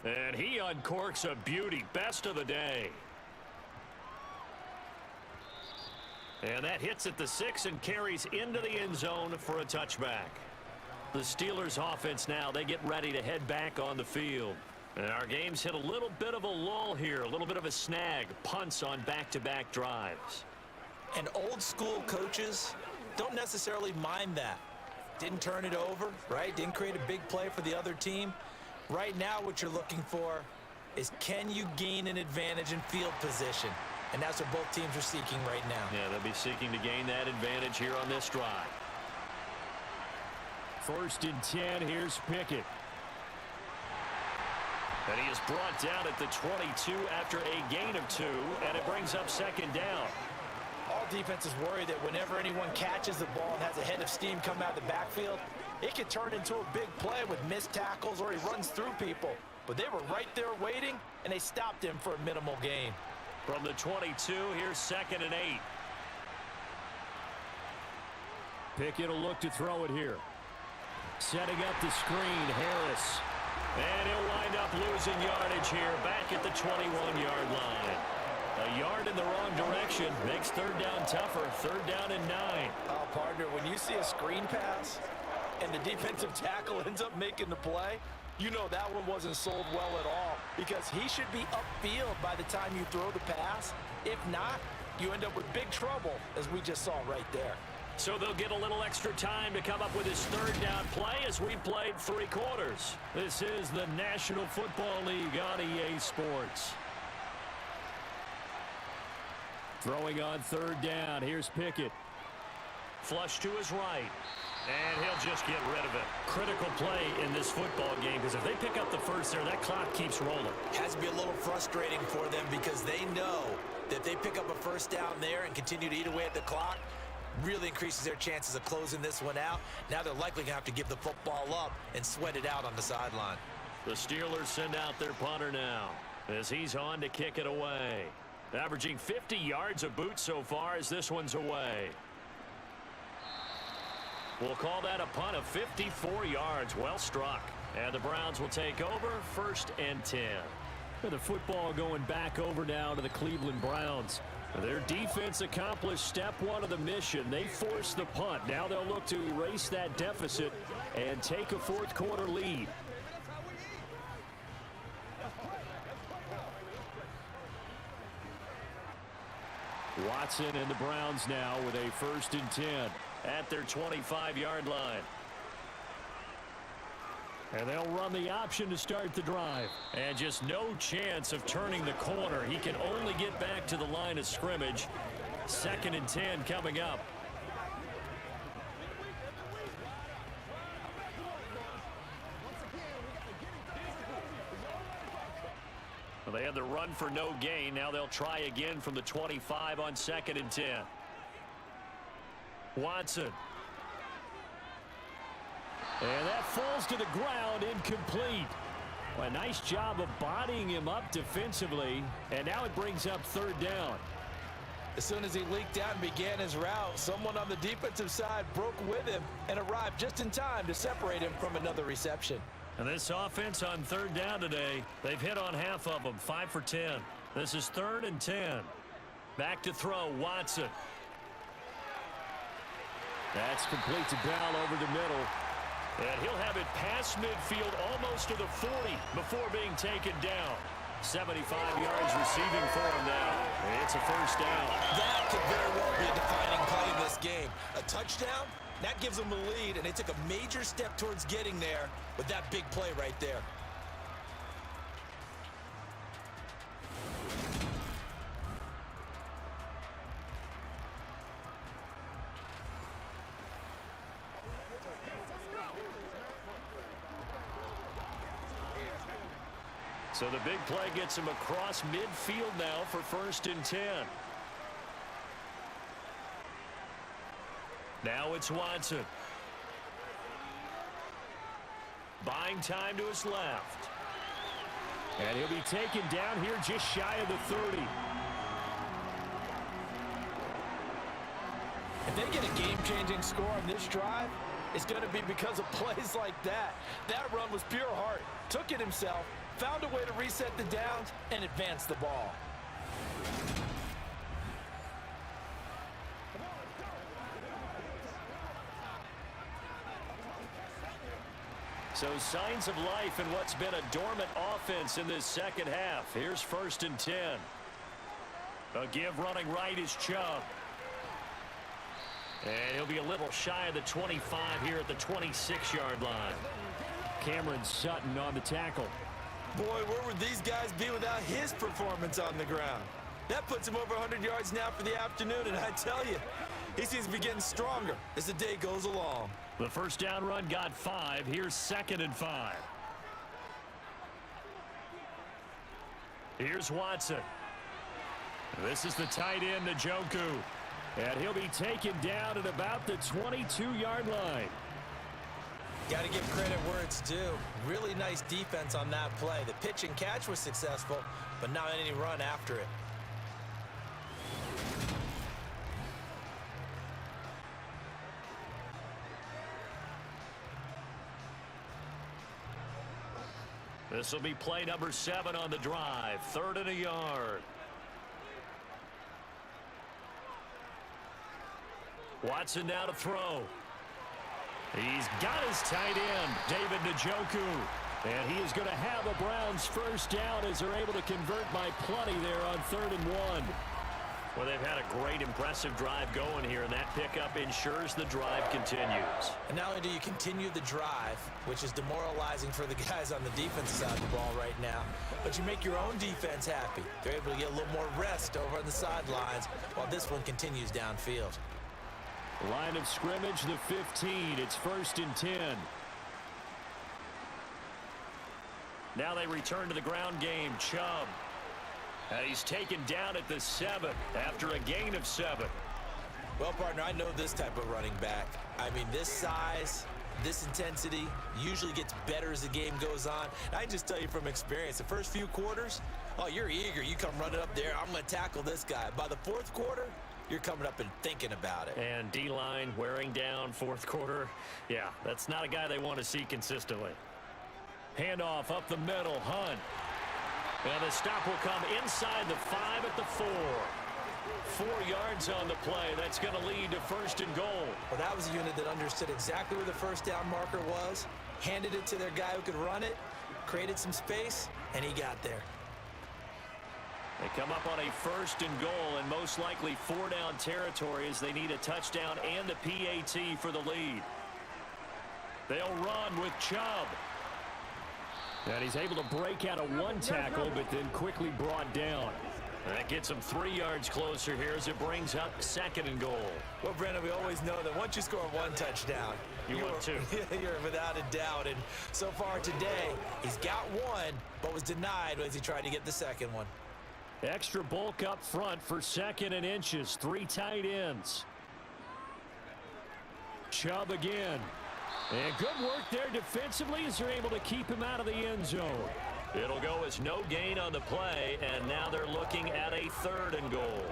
And he uncorks a beauty. Best of the day. And that hits at the 6 and carries into the end zone for a touchback. The Steelers offense now, they get ready to head back on the field. And our game's hit a little bit of a lull here, a little bit of a snag. Punts on back-to-back drives. And old school coaches don't necessarily mind that. Didn't turn it over, right? Didn't create a big play for the other team. Right now, what you're looking for is, can you gain an advantage in field position? And that's what both teams are seeking right now. Yeah, they'll be seeking to gain that advantage here on this drive. 1st and 10, here's Pickett. And he is brought down at the 22 after a gain of 2, and it brings up 2nd down. All defenses worry that whenever anyone catches the ball and has a head of steam come out of the backfield, it could turn into a big play with missed tackles or he runs through people. But they were right there waiting, and they stopped him for a minimal gain. From the 22, here's 2nd and 8. Pickett will look to throw it here. Setting up the screen, Harris. And he'll wind up losing yardage here back at the 21-yard line. A yard in the wrong direction makes 3rd down tougher. 3rd down and 9. Oh, partner, when you see a screen pass and the defensive tackle ends up making the play, you know that one wasn't sold well at all, because he should be upfield by the time you throw the pass. If not, you end up with big trouble, as we just saw right there. So they'll get a little extra time to come up with his 3rd down play as we played 3 quarters. This is the National Football League on EA Sports. Throwing on 3rd down. Here's Pickett. Flush to his right. And he'll just get rid of it. Critical play in this football game, because if they pick up the 1st there, that clock keeps rolling. It has to be a little frustrating for them, because they know that if they pick up a 1st down there and continue to eat away at the clock, really increases their chances of closing this one out. Now they're likely going to have to give the football up and sweat it out on the sideline. The Steelers send out their punter now as he's on to kick it away. Averaging 50 yards a boot so far as this one's away. We'll call that a punt of 54 yards. Well struck. And the Browns will take over 1st and 10. The football going back over now to the Cleveland Browns. Their defense accomplished step 1 of the mission. They forced the punt. Now they'll look to erase that deficit and take a 4th quarter lead. Watson and the Browns now with a 1st and 10 at their 25-yard line. And they'll run the option to start the drive. And just no chance of turning the corner. He can only get back to the line of scrimmage. 2nd and 10 coming up. Well, they had the run for no gain. Now they'll try again from the 25 on 2nd and 10. Watson. And that falls to the ground, incomplete. Well, a nice job of bodying him up defensively. And now it brings up 3rd down. As soon as he leaked out and began his route, someone on the defensive side broke with him and arrived just in time to separate him from another reception. And this offense on third down today, they've hit on half of them, 5 for 10. This is 3rd and 10. Back to throw, Watson. That's complete to Bell over the middle. And he'll have it past midfield almost to the 40 before being taken down. 75 yards receiving for him now. It's a first down. That could very well be a defining play in this game. A touchdown, that gives them the lead, and they took a major step towards getting there with that big play right there. So the big play gets him across midfield now for 1st and 10. Now it's Watson. Buying time to his left. And he'll be taken down here just shy of the 30. If they get a game-changing score on this drive, it's going to be because of plays like that. That run was pure heart. Took it himself, found a way to reset the downs, and advance the ball. So signs of life in what's been a dormant offense in this second half. Here's 1st and 10. A give running right is Chubb. And he'll be a little shy of the 25 here at the 26-yard line. Cameron Sutton on the tackle. Boy, where would these guys be without his performance on the ground? That puts him over 100 yards now for the afternoon, and I tell you, he seems to be getting stronger as the day goes along. The first down run got 5. Here's 2nd and 5. Here's Watson. This is the tight end, Njoku. And he'll be taken down at about the 22-yard line. Got to give credit where it's due. Really nice defense on that play. The pitch and catch was successful, but not any run after it. This will be play number 7 on the drive. 3rd and a yard. Watson now to throw. He's got his tight end, David Njoku. And he is going to have a Browns first down as they're able to convert by plenty there on 3rd and 1. Well, they've had a great, impressive drive going here, and that pickup ensures the drive continues. And not only do you continue the drive, which is demoralizing for the guys on the defensive side of the ball right now, but you make your own defense happy. They're able to get a little more rest over on the sidelines while this one continues downfield. Line of scrimmage, the 15. It's 1st and 10. Now they return to the ground game. Chubb. And he's taken down at the 7 after a gain of 7. Well, partner, I know this type of running back. I mean, this size, this intensity usually gets better as the game goes on. And I can just tell you from experience, the first few quarters, oh, you're eager. You come running up there, I'm going to tackle this guy. By the 4th quarter, you're coming up and thinking about it. And D-line wearing down 4th quarter. Yeah, that's not a guy they want to see consistently. Handoff up the middle, Hunt. And the stop will come inside the 5 at the 4. 4 yards on the play. That's going to lead to 1st and goal. Well, that was a unit that understood exactly where the first down marker was, handed it to their guy who could run it, created some space, and he got there. They come up on a 1st and goal, and most likely 4-down territory as they need a touchdown and a PAT for the lead. They'll run with Chubb. And he's able to break out of 1 tackle, but then quickly brought down. And that gets him 3 yards closer here as it brings up 2nd and goal. Well, Brandon, we always know that once you score 1 touchdown, you want 2. You're without a doubt. And so far today, he's got 1, but was denied as he tried to get the 2nd one. Extra bulk up front for 2nd and inches. 3 tight ends. Chubb again. And good work there defensively as they're able to keep him out of the end zone. It'll go as no gain on the play, and now they're looking at a 3rd and goal.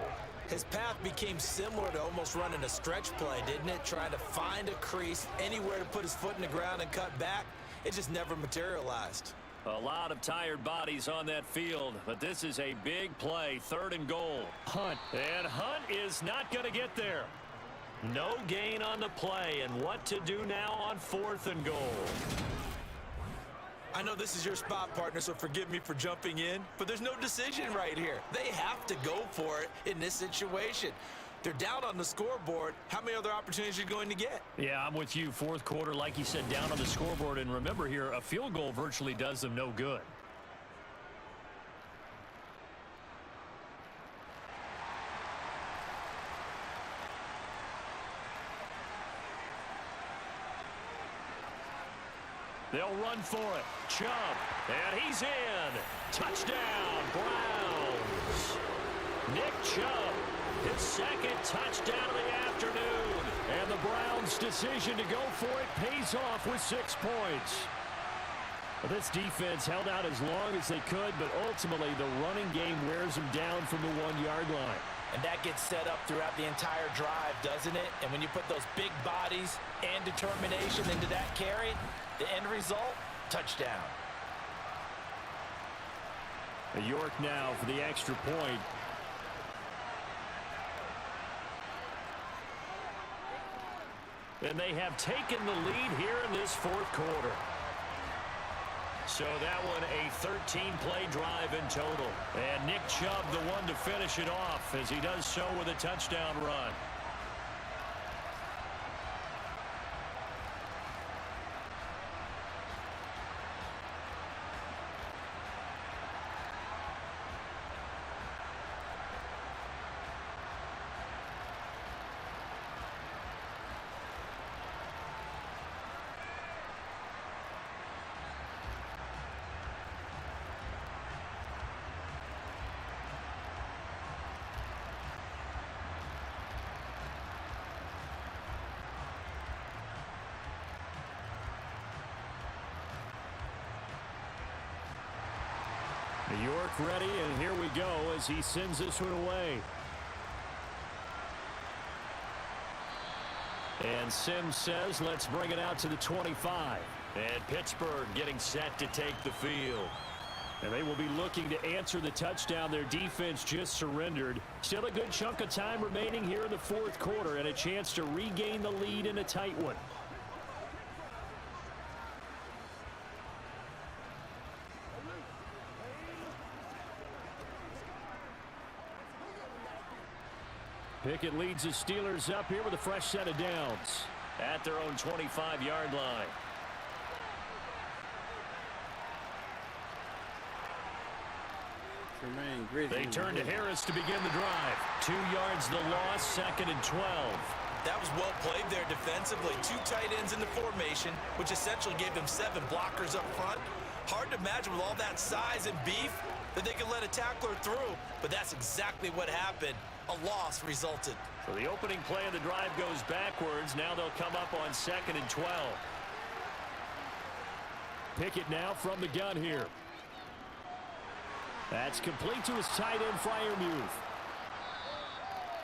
His path became similar to almost running a stretch play, didn't it? Trying to find a crease, anywhere to put his foot in the ground and cut back. it just never materialized. A lot of tired bodies on that field, but this is a big play, 3rd and goal. Hunt, and Hunt is not going to get there. No gain on the play, and what to do now on 4th and goal. I know this is your spot, partner, so forgive me for jumping in, but there's no decision right here. They have to go for it in this situation. They're down on the scoreboard. How many other opportunities are you going to get? Yeah, I'm with you. 4th quarter, like you said, down on the scoreboard. And remember here, a field goal virtually does them no good. They'll run for it. Chubb. And he's in. Touchdown, Browns. Nick Chubb, his 2nd touchdown of the afternoon. And the Browns' decision to go for it pays off with 6 points. This defense held out as long as they could, but ultimately the running game wears them down from the 1-yard line. And that gets set up throughout the entire drive, doesn't it? And when you put those big bodies and determination into that carry, the end result, touchdown. York now for the extra point. And they have taken the lead here in this 4th quarter. So that one a 13-play drive in total. And Nick Chubb the one to finish it off as he does so with a touchdown run. York ready, and here we go as he sends this one away. And Sims says, let's bring it out to the 25. And Pittsburgh getting set to take the field. And they will be looking to answer the touchdown their defense just surrendered. Still a good chunk of time remaining here in the 4th quarter and a chance to regain the lead in a tight one. Pickett leads the Steelers up here with a fresh set of downs at their own 25-yard line. They turn to Harris to begin the drive. 2 yards the loss, 2nd and 12. That was well played there defensively. 2 tight ends in the formation, which essentially gave them 7 blockers up front. Hard to imagine with all that size and beef that they could let a tackler through, but that's exactly what happened. A loss resulted. So the opening play of the drive goes backwards. Now they'll come up on 2nd and 12. Pickett now from the gun here. That's complete to his tight end, Freiermuth.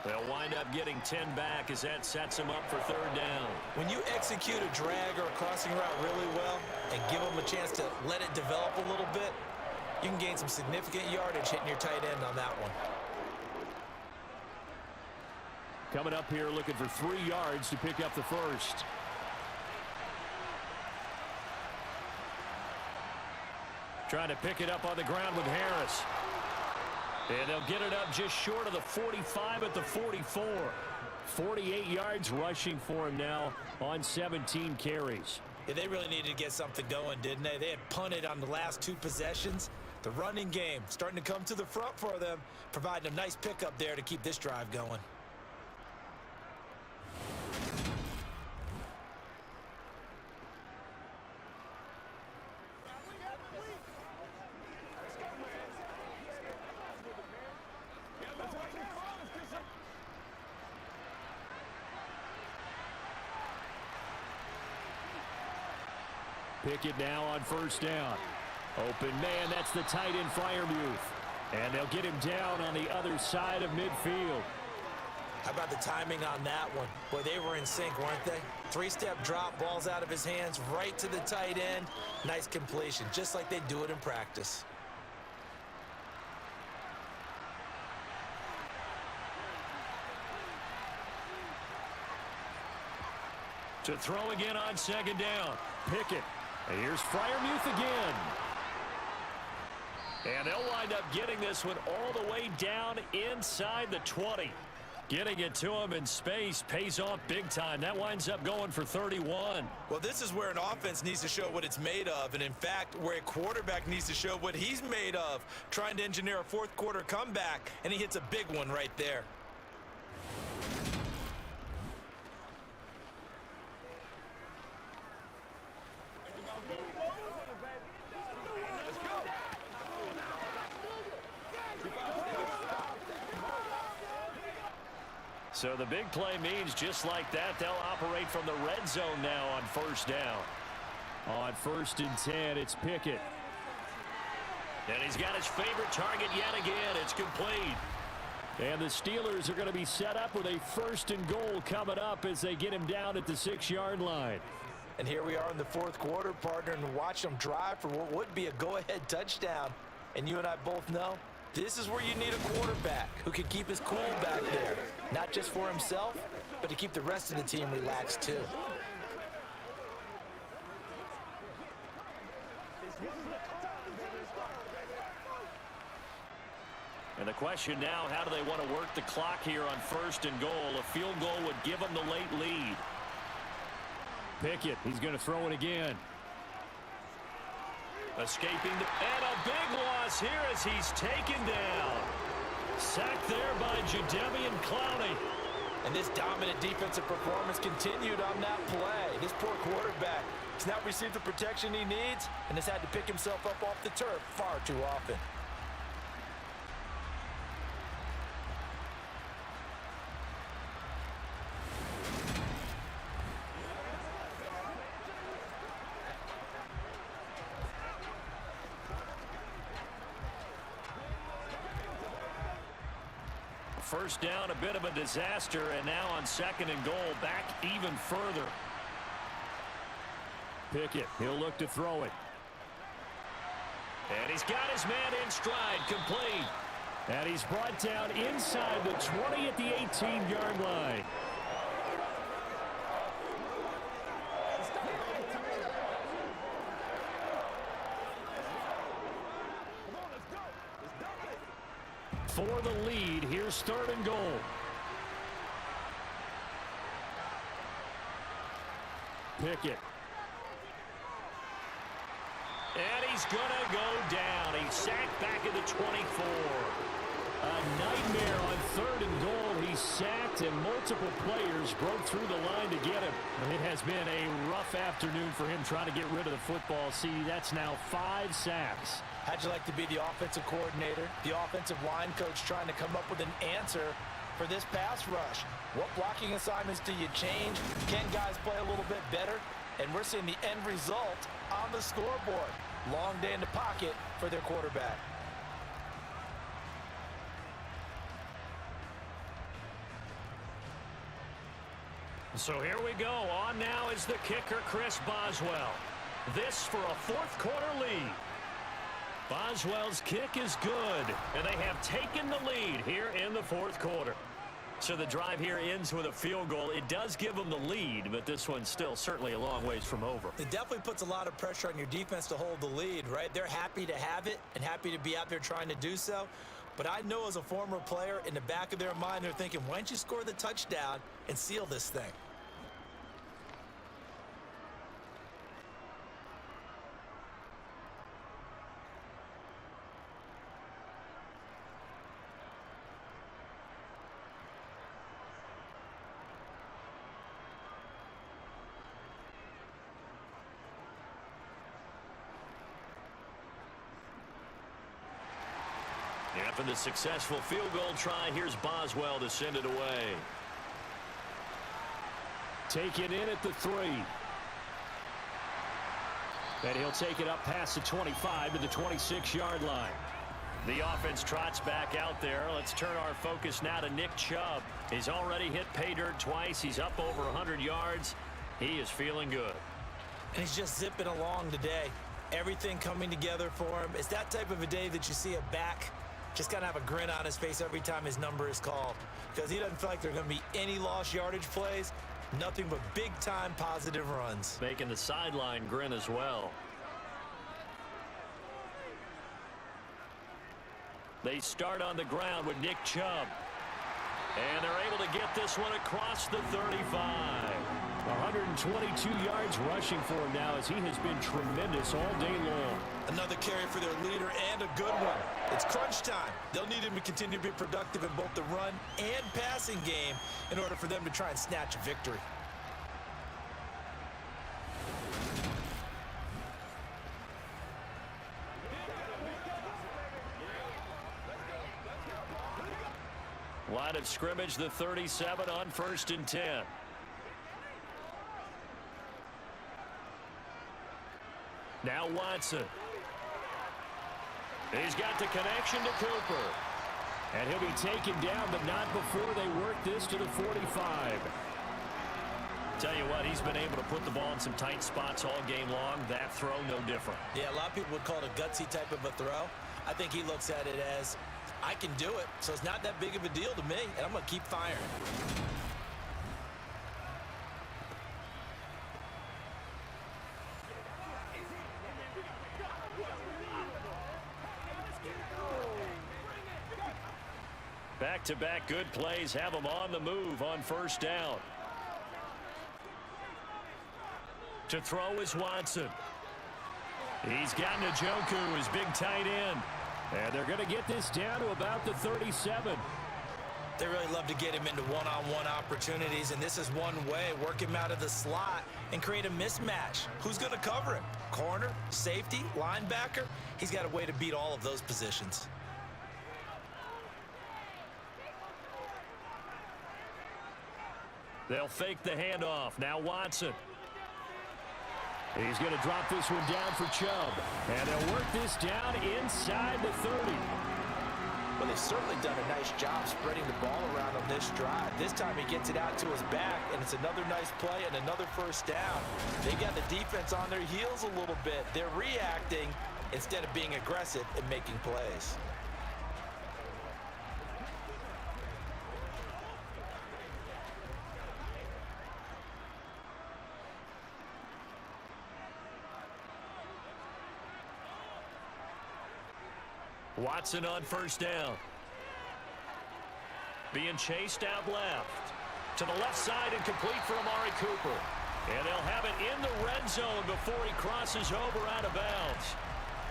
They'll wind up getting 10 back as that sets them up for 3rd down. When you execute a drag or a crossing route really well and give them a chance to let it develop a little bit, you can gain some significant yardage hitting your tight end on that one. Coming up here looking for 3 yards to pick up the first. Trying to pick it up on the ground with Harris. And they'll get it up just short of the 45 at the 44. 48 yards rushing for him now on 17 carries. Yeah, they really needed to get something going, didn't they? They had punted on the last 2 possessions. The running game starting to come to the front for them, providing a nice pickup there to keep this drive going. Pickett now on 1st down. Open man, that's the tight end, Freiermuth. And they'll get him down on the other side of midfield. How about the timing on that one? Boy, they were in sync, weren't they? Three-step drop, balls out of his hands, right to the tight end. Nice completion, just like they do it in practice. To throw again on second down. Pickett. And here's Freiermuth again. And they'll wind up getting this one all the way down inside the 20. Getting it to him in space pays off big time. That winds up going for 31. Well, this is where an offense needs to show what it's made of. And, in fact, where a quarterback needs to show what he's made of. Trying to engineer a fourth-quarter comeback, and he hits a big one right there. So the big play means just like that, they'll operate from the red zone now on first down. On 1st and 10, it's Pickett. And he's got his favorite target yet again. It's complete. And the Steelers are going to be set up with a 1st and goal coming up as they get him down at the 6-yard line. And here we are in the 4th quarter, partner, and watch them drive for what would be a go-ahead touchdown. And you and I both know this is where you need a quarterback who can keep his cool back there. Not just for himself, but to keep the rest of the team relaxed too. And the question now, how do they want to work the clock here on 1st and goal? A field goal would give them the late lead. Pickett, he's going to throw it again. Escaping, and a big loss here as he's taken down. Sacked there by Jadeveon Clowney. And this dominant defensive performance continued on that play. This poor quarterback has not received the protection he needs and has had to pick himself up off the turf far too often. First down, a bit of a disaster, and now on 2nd and goal, back even further. Pickett, he'll look to throw it. And he's got his man in stride, complete. And he's brought down inside the 20 at the 18-yard line. For the lead, here's 3rd and goal. Pickett. And he's going to go down. He's sacked back at the 24. A nightmare on 3rd and goal. He's sacked, and multiple players broke through the line to get him. It has been a rough afternoon for him trying to get rid of the football. See, that's now 5 sacks. How'd you like to be the offensive coordinator, the offensive line coach trying to come up with an answer for this pass rush? What blocking assignments do you change? Can guys play a little bit better? And we're seeing the end result on the scoreboard. Long day in the pocket for their quarterback. So here we go. On now is the kicker, Chris Boswell. This for a 4th quarter lead. Boswell's kick is good, and they have taken the lead here in the 4th quarter. So the drive here ends with a field goal. It does give them the lead, but this one's still certainly a long ways from over. It definitely puts a lot of pressure on your defense to hold the lead, right? They're happy to have it and happy to be out there trying to do so. But I know as a former player, in the back of their mind, they're thinking, why don't you score the touchdown and seal this thing? After the successful field goal try, here's Boswell to send it away. Take it in at the 3. And he'll take it up past the 25 to the 26-yard line. The offense trots back out there. Let's turn our focus now to Nick Chubb. He's already hit pay dirt twice. He's up over 100 yards. He is feeling good. And he's just zipping along today. Everything coming together for him. It's that type of a day that you see a back just kind of have a grin on his face every time his number is called, because he doesn't feel like there are going to be any lost yardage plays, nothing but big-time positive runs. Making the sideline grin as well. They start on the ground with Nick Chubb. And they're able to get this one across the 35. 122 yards rushing for him now, as he has been tremendous all day long. Another carry for their leader, and a good one. It's crunch time. They'll need him to continue to be productive in both the run and passing game in order for them to try and snatch a victory. Line of scrimmage, the 37 on 1st and 10. Now Watson. He's got the connection to Cooper. And he'll be taken down, but not before they work this to the 45. Tell you what, he's been able to put the ball in some tight spots all game long. That throw, no different. Yeah, a lot of people would call it a gutsy type of a throw. I think he looks at it as, I can do it, so it's not that big of a deal to me, and I'm going to keep firing. Back-to-back good plays have him on the move on 1st down. To throw is Watson. He's got Njoku, his big tight end. And they're going to get this down to about the 37. They really love to get him into one-on-one opportunities, and this is one way. Work him out of the slot and create a mismatch. Who's going to cover him? Corner, safety, linebacker? He's got a way to beat all of those positions. They'll fake the handoff. Now Watson. He's going to drop this one down for Chubb. And they'll work this down inside the 30. Well, they've certainly done a nice job spreading the ball around on this drive. This time he gets it out to his back, and it's another nice play and another 1st down. They got the defense on their heels a little bit. They're reacting instead of being aggressive and making plays. Watson on 1st down. Being chased out left. To the left side and complete for Amari Cooper. And they'll have it in the red zone before he crosses over out of bounds.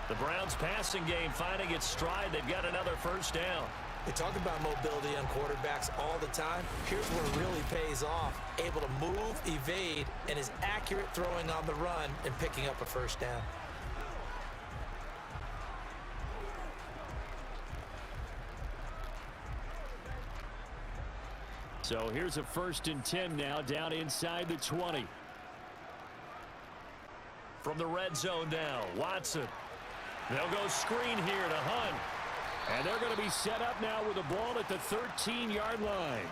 The Browns passing game finding its stride. They've got another 1st down. They talk about mobility on quarterbacks all the time. Here's where it really pays off. Able to move, evade, and is accurate throwing on the run and picking up a 1st down. So here's a 1st and 10 now, down inside the 20. From the red zone now, Watson. They'll go screen here to Hunt. And they're going to be set up now with the ball at the 13-yard line.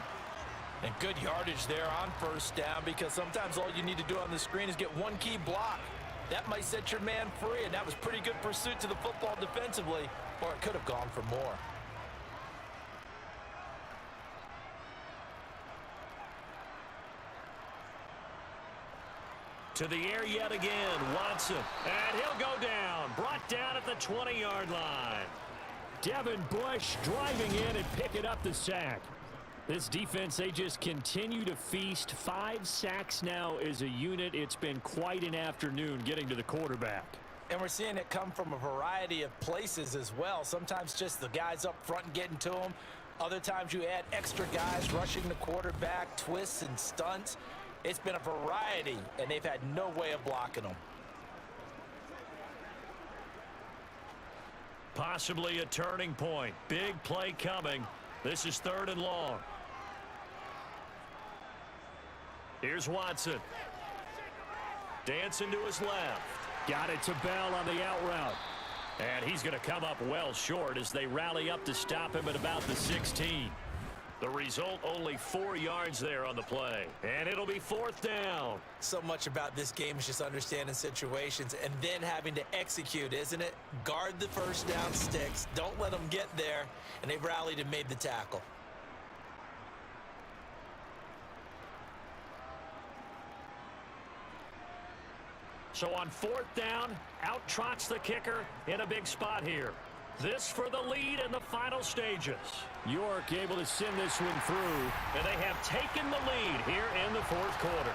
And good yardage there on 1st down, because sometimes all you need to do on the screen is get one key block. That might set your man free, and that was pretty good pursuit to the football defensively, or it could have gone for more. To the air yet again, Watson. And he'll go down. Brought down at the 20-yard line. Devin Bush driving in and picking up the sack. This defense, they just continue to feast. 5 sacks now as a unit. It's been quite an afternoon getting to the quarterback. And we're seeing it come from a variety of places as well. Sometimes just the guys up front and getting to them. Other times you add extra guys rushing the quarterback, twists and stunts. It's been a variety, and they've had no way of blocking them. Possibly a turning point. Big play coming. This is 3rd and long. Here's Watson. Dancing to his left. Got it to Bell on the out route. And he's going to come up well short as they rally up to stop him at about the 16. The result, only 4 yards there on the play. And it'll be 4th down. So much about this game is just understanding situations and then having to execute, isn't it? Guard the first down sticks. Don't let them get there. And they rallied and made the tackle. So on 4th down, out trots the kicker in a big spot here. This for the lead in the final stages. York able to send this one through, and they have taken the lead here in the 4th quarter.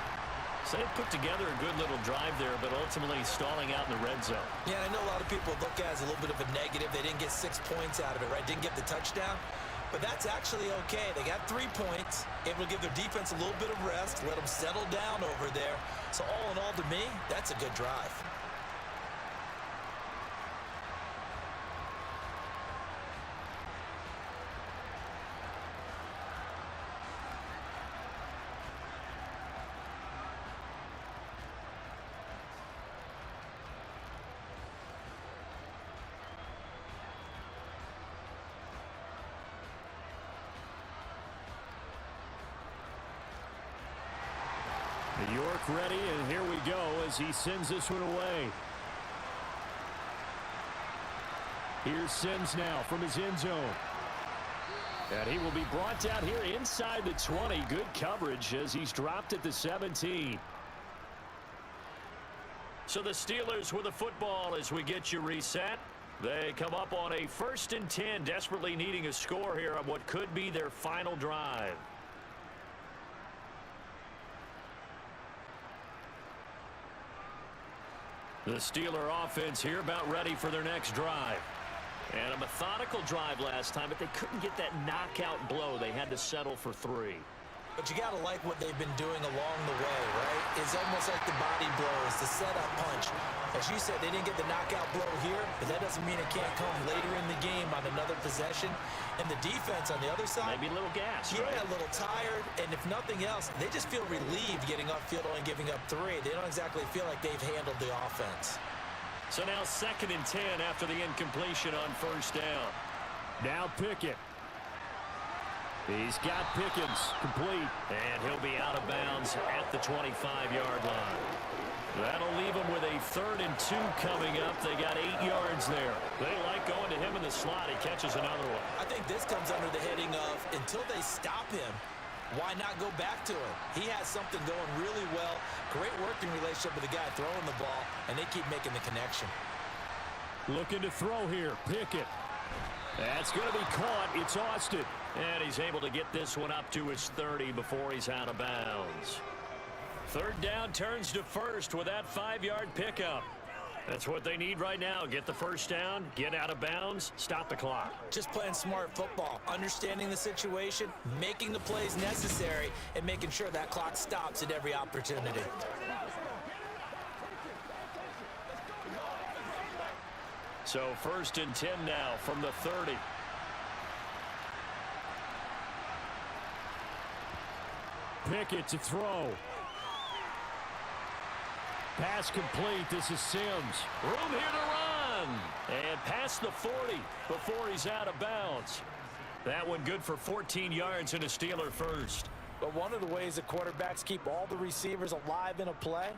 So they put together a good little drive there, but ultimately stalling out in the red zone. Yeah, I know a lot of people look at it as a little bit of a negative. They didn't get 6 points out of it, right? Didn't get the touchdown. But that's actually okay. They got 3 points, able to give their defense a little bit of rest, let them settle down over there. So all in all, to me, that's a good drive. York ready, and here we go as he sends this one away. Here's Sims now from his end zone. And he will be brought down here inside the 20. Good coverage as he's dropped at the 17. So the Steelers with the football as we get you reset. They come up on a 1st and 10, desperately needing a score here on what could be their final drive. The Steeler offense here about ready for their next drive. And a methodical drive last time, but they couldn't get that knockout blow. They had to settle for 3. But you got to like what they've been doing along the way, right? It's almost like the body blows, the setup punch. As you said, they didn't get the knockout blow here, but that doesn't mean it can't come later in the game on another possession. And the defense on the other side, maybe a little gas, yeah, right? A little tired. And if nothing else, they just feel relieved getting upfield and giving up 3. They don't exactly feel like they've handled the offense. So now 2nd and 10 after the incompletion on 1st down. Now Pickett. He's got Pickens complete, and he'll be out of bounds at the 25-yard line. That'll leave him with a 3rd and 2 coming up. They got 8 yards there. They like going to him in the slot. He catches another one. I think this comes under the heading of until they stop him, why not go back to him? He has something going really well. Great working relationship with the guy throwing the ball, and they keep making the connection. Looking to throw here, Pickett. That's going to be caught. It's Austin. And he's able to get this one up to his 30 before he's out of bounds. 3rd down turns to 1st with that 5-yard pickup. That's what they need right now. Get the 1st down, get out of bounds, stop the clock. Just playing smart football, understanding the situation, making the plays necessary, and making sure that clock stops at every opportunity. So 1st and 10 now from the 30. Pickett to throw. Pass complete. This is Sims. Room here to run. And past the 40 before he's out of bounds. That one good for 14 yards and a Steeler first. But one of the ways that quarterbacks keep all the receivers alive in a play,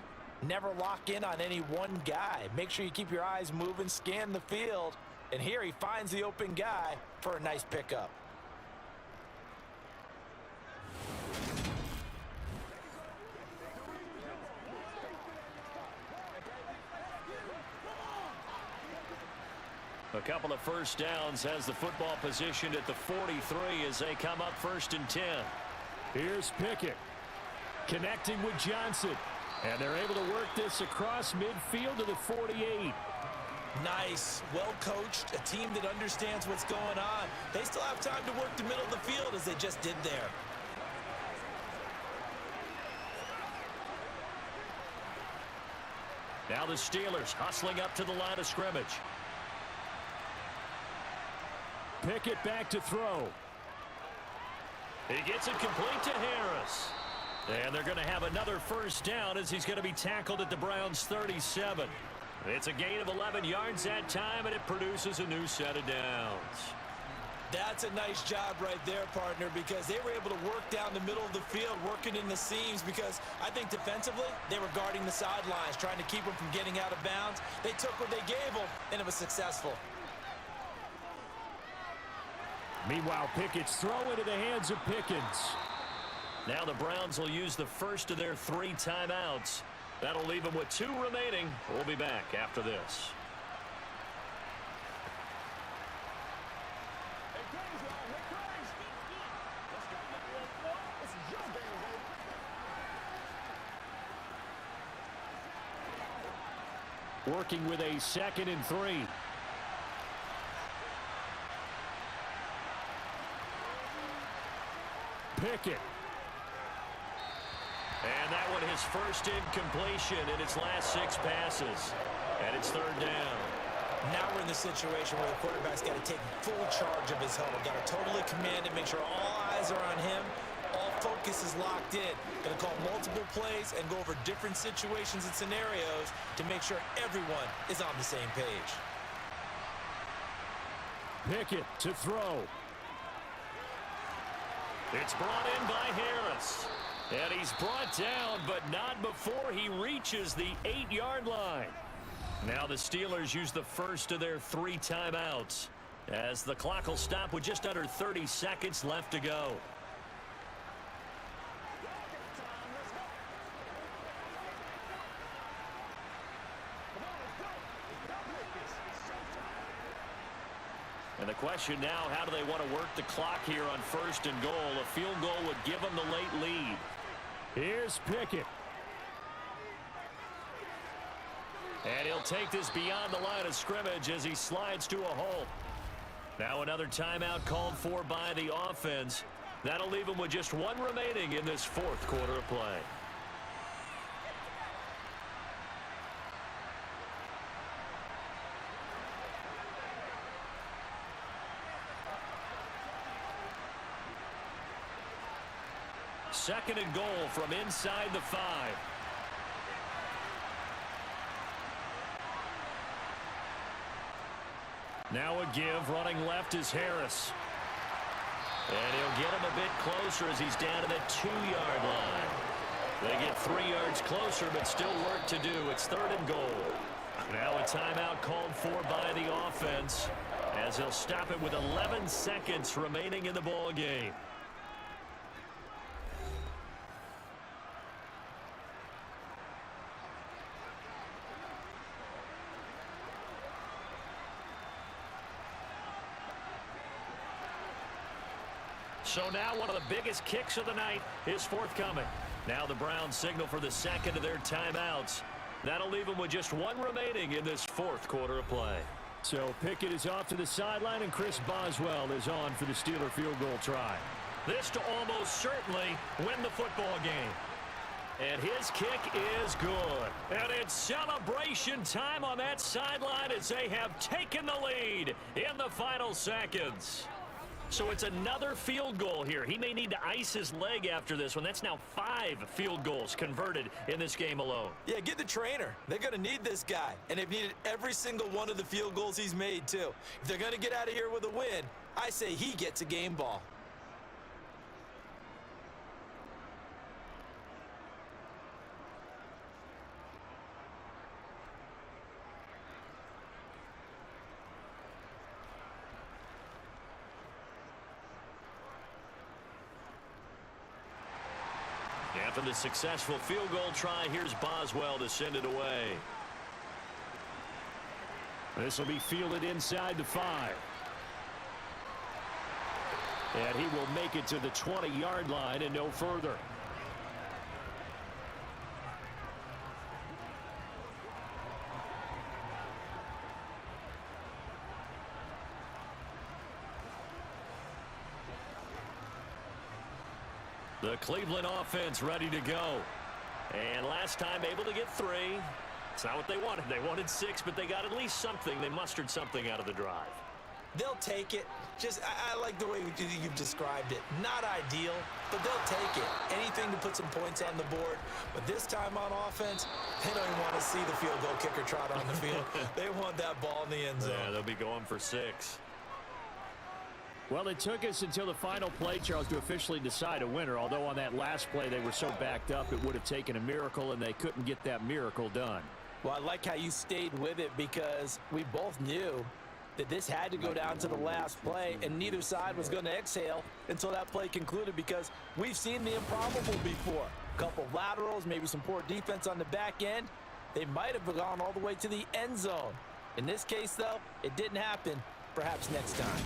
never lock in on any one guy. Make sure you keep your eyes moving, scan the field. And here he finds the open guy for a nice pickup. A couple of 1st downs has the football positioned at the 43 as they come up 1st and 10. Here's Pickett connecting with Johnson. And they're able to work this across midfield to the 48. Nice, well coached, a team that understands what's going on. They still have time to work the middle of the field as they just did there. Now the Steelers hustling up to the line of scrimmage. Pickett back to throw. He gets it complete to Harris. And they're going to have another 1st down as he's going to be tackled at the Browns' 37. It's a gain of 11 yards that time, and it produces a new set of downs. That's a nice job right there, partner, because they were able to work down the middle of the field, working in the seams, because I think defensively, they were guarding the sidelines, trying to keep them from getting out of bounds. They took what they gave them, and it was successful. Meanwhile, Pickett's throw into the hands of Pickens. Now the Browns will use the first of their 3 timeouts. That'll leave them with 2 remaining. We'll be back after this. Working with a 2nd and 3. Pickett. And that one his first incompletion in its last 6 passes. And it's 3rd down. Now we're in the situation where the quarterback's got to take full charge of his huddle. Got to totally command it, make sure all eyes are on him. All focus is locked in. Going to call multiple plays and go over different situations and scenarios to make sure everyone is on the same page. Pickett to throw. It's brought in by Harris. And he's brought down, but not before he reaches the 8-yard line. Now the Steelers use the first of their 3 timeouts, as the clock will stop with just under 30 seconds left to go. And the question now, how do they want to work the clock here on 1st and goal? A field goal would give them the late lead. Here's Pickett. And he'll take this beyond the line of scrimmage as he slides to a hole. Now another timeout called for by the offense. That'll leave him with just 1 remaining in this 4th quarter of play. Second and goal from inside the 5. Now a give, running left is Harris. And he'll get him a bit closer as he's down to the 2-yard line. They get 3 yards closer, but still work to do. It's 3rd and goal. Now a timeout called for by the offense, as he'll stop it with 11 seconds remaining in the ball game. So now one of the biggest kicks of the night is forthcoming. Now the Browns signal for the 2nd of their timeouts. That'll leave them with just 1 remaining in this 4th quarter of play. So Pickett is off to the sideline, and Chris Boswell is on for the Steeler field goal try. This to almost certainly win the football game. And his kick is good. And it's celebration time on that sideline as they have taken the lead in the final seconds. So it's another field goal here. He may need to ice his leg after this one. That's now 5 field goals converted in this game alone. Yeah, get the trainer. They're going to need this guy. And they've needed every single one of the field goals he's made, too. If they're going to get out of here with a win, I say he gets a game ball. After the successful field goal try, here's Boswell to send it away. This will be fielded inside the 5. And he will make it to the 20-yard line and no further. The Cleveland offense ready to go. And last time able to get 3. It's not what they wanted. They wanted 6, but they got at least something. They mustered something out of the drive. They'll take it. I like the way you've described it. Not ideal, but they'll take it. Anything to put some points on the board. But this time on offense, they don't even want to see the field goal kicker trot on the field. They want that ball in the end zone. Yeah, they'll be going for 6. Well, it took us until the final play, Charles, to officially decide a winner. Although on that last play they were so backed up, it would have taken a miracle, and they couldn't get that miracle done. Well, I like how you stayed with it because we both knew that this had to go down to the last play, and neither side was going to exhale until that play concluded because we've seen the improbable before. A couple laterals, maybe some poor defense on the back end. They might have gone all the way to the end zone. In this case, though, it didn't happen. Perhaps next time.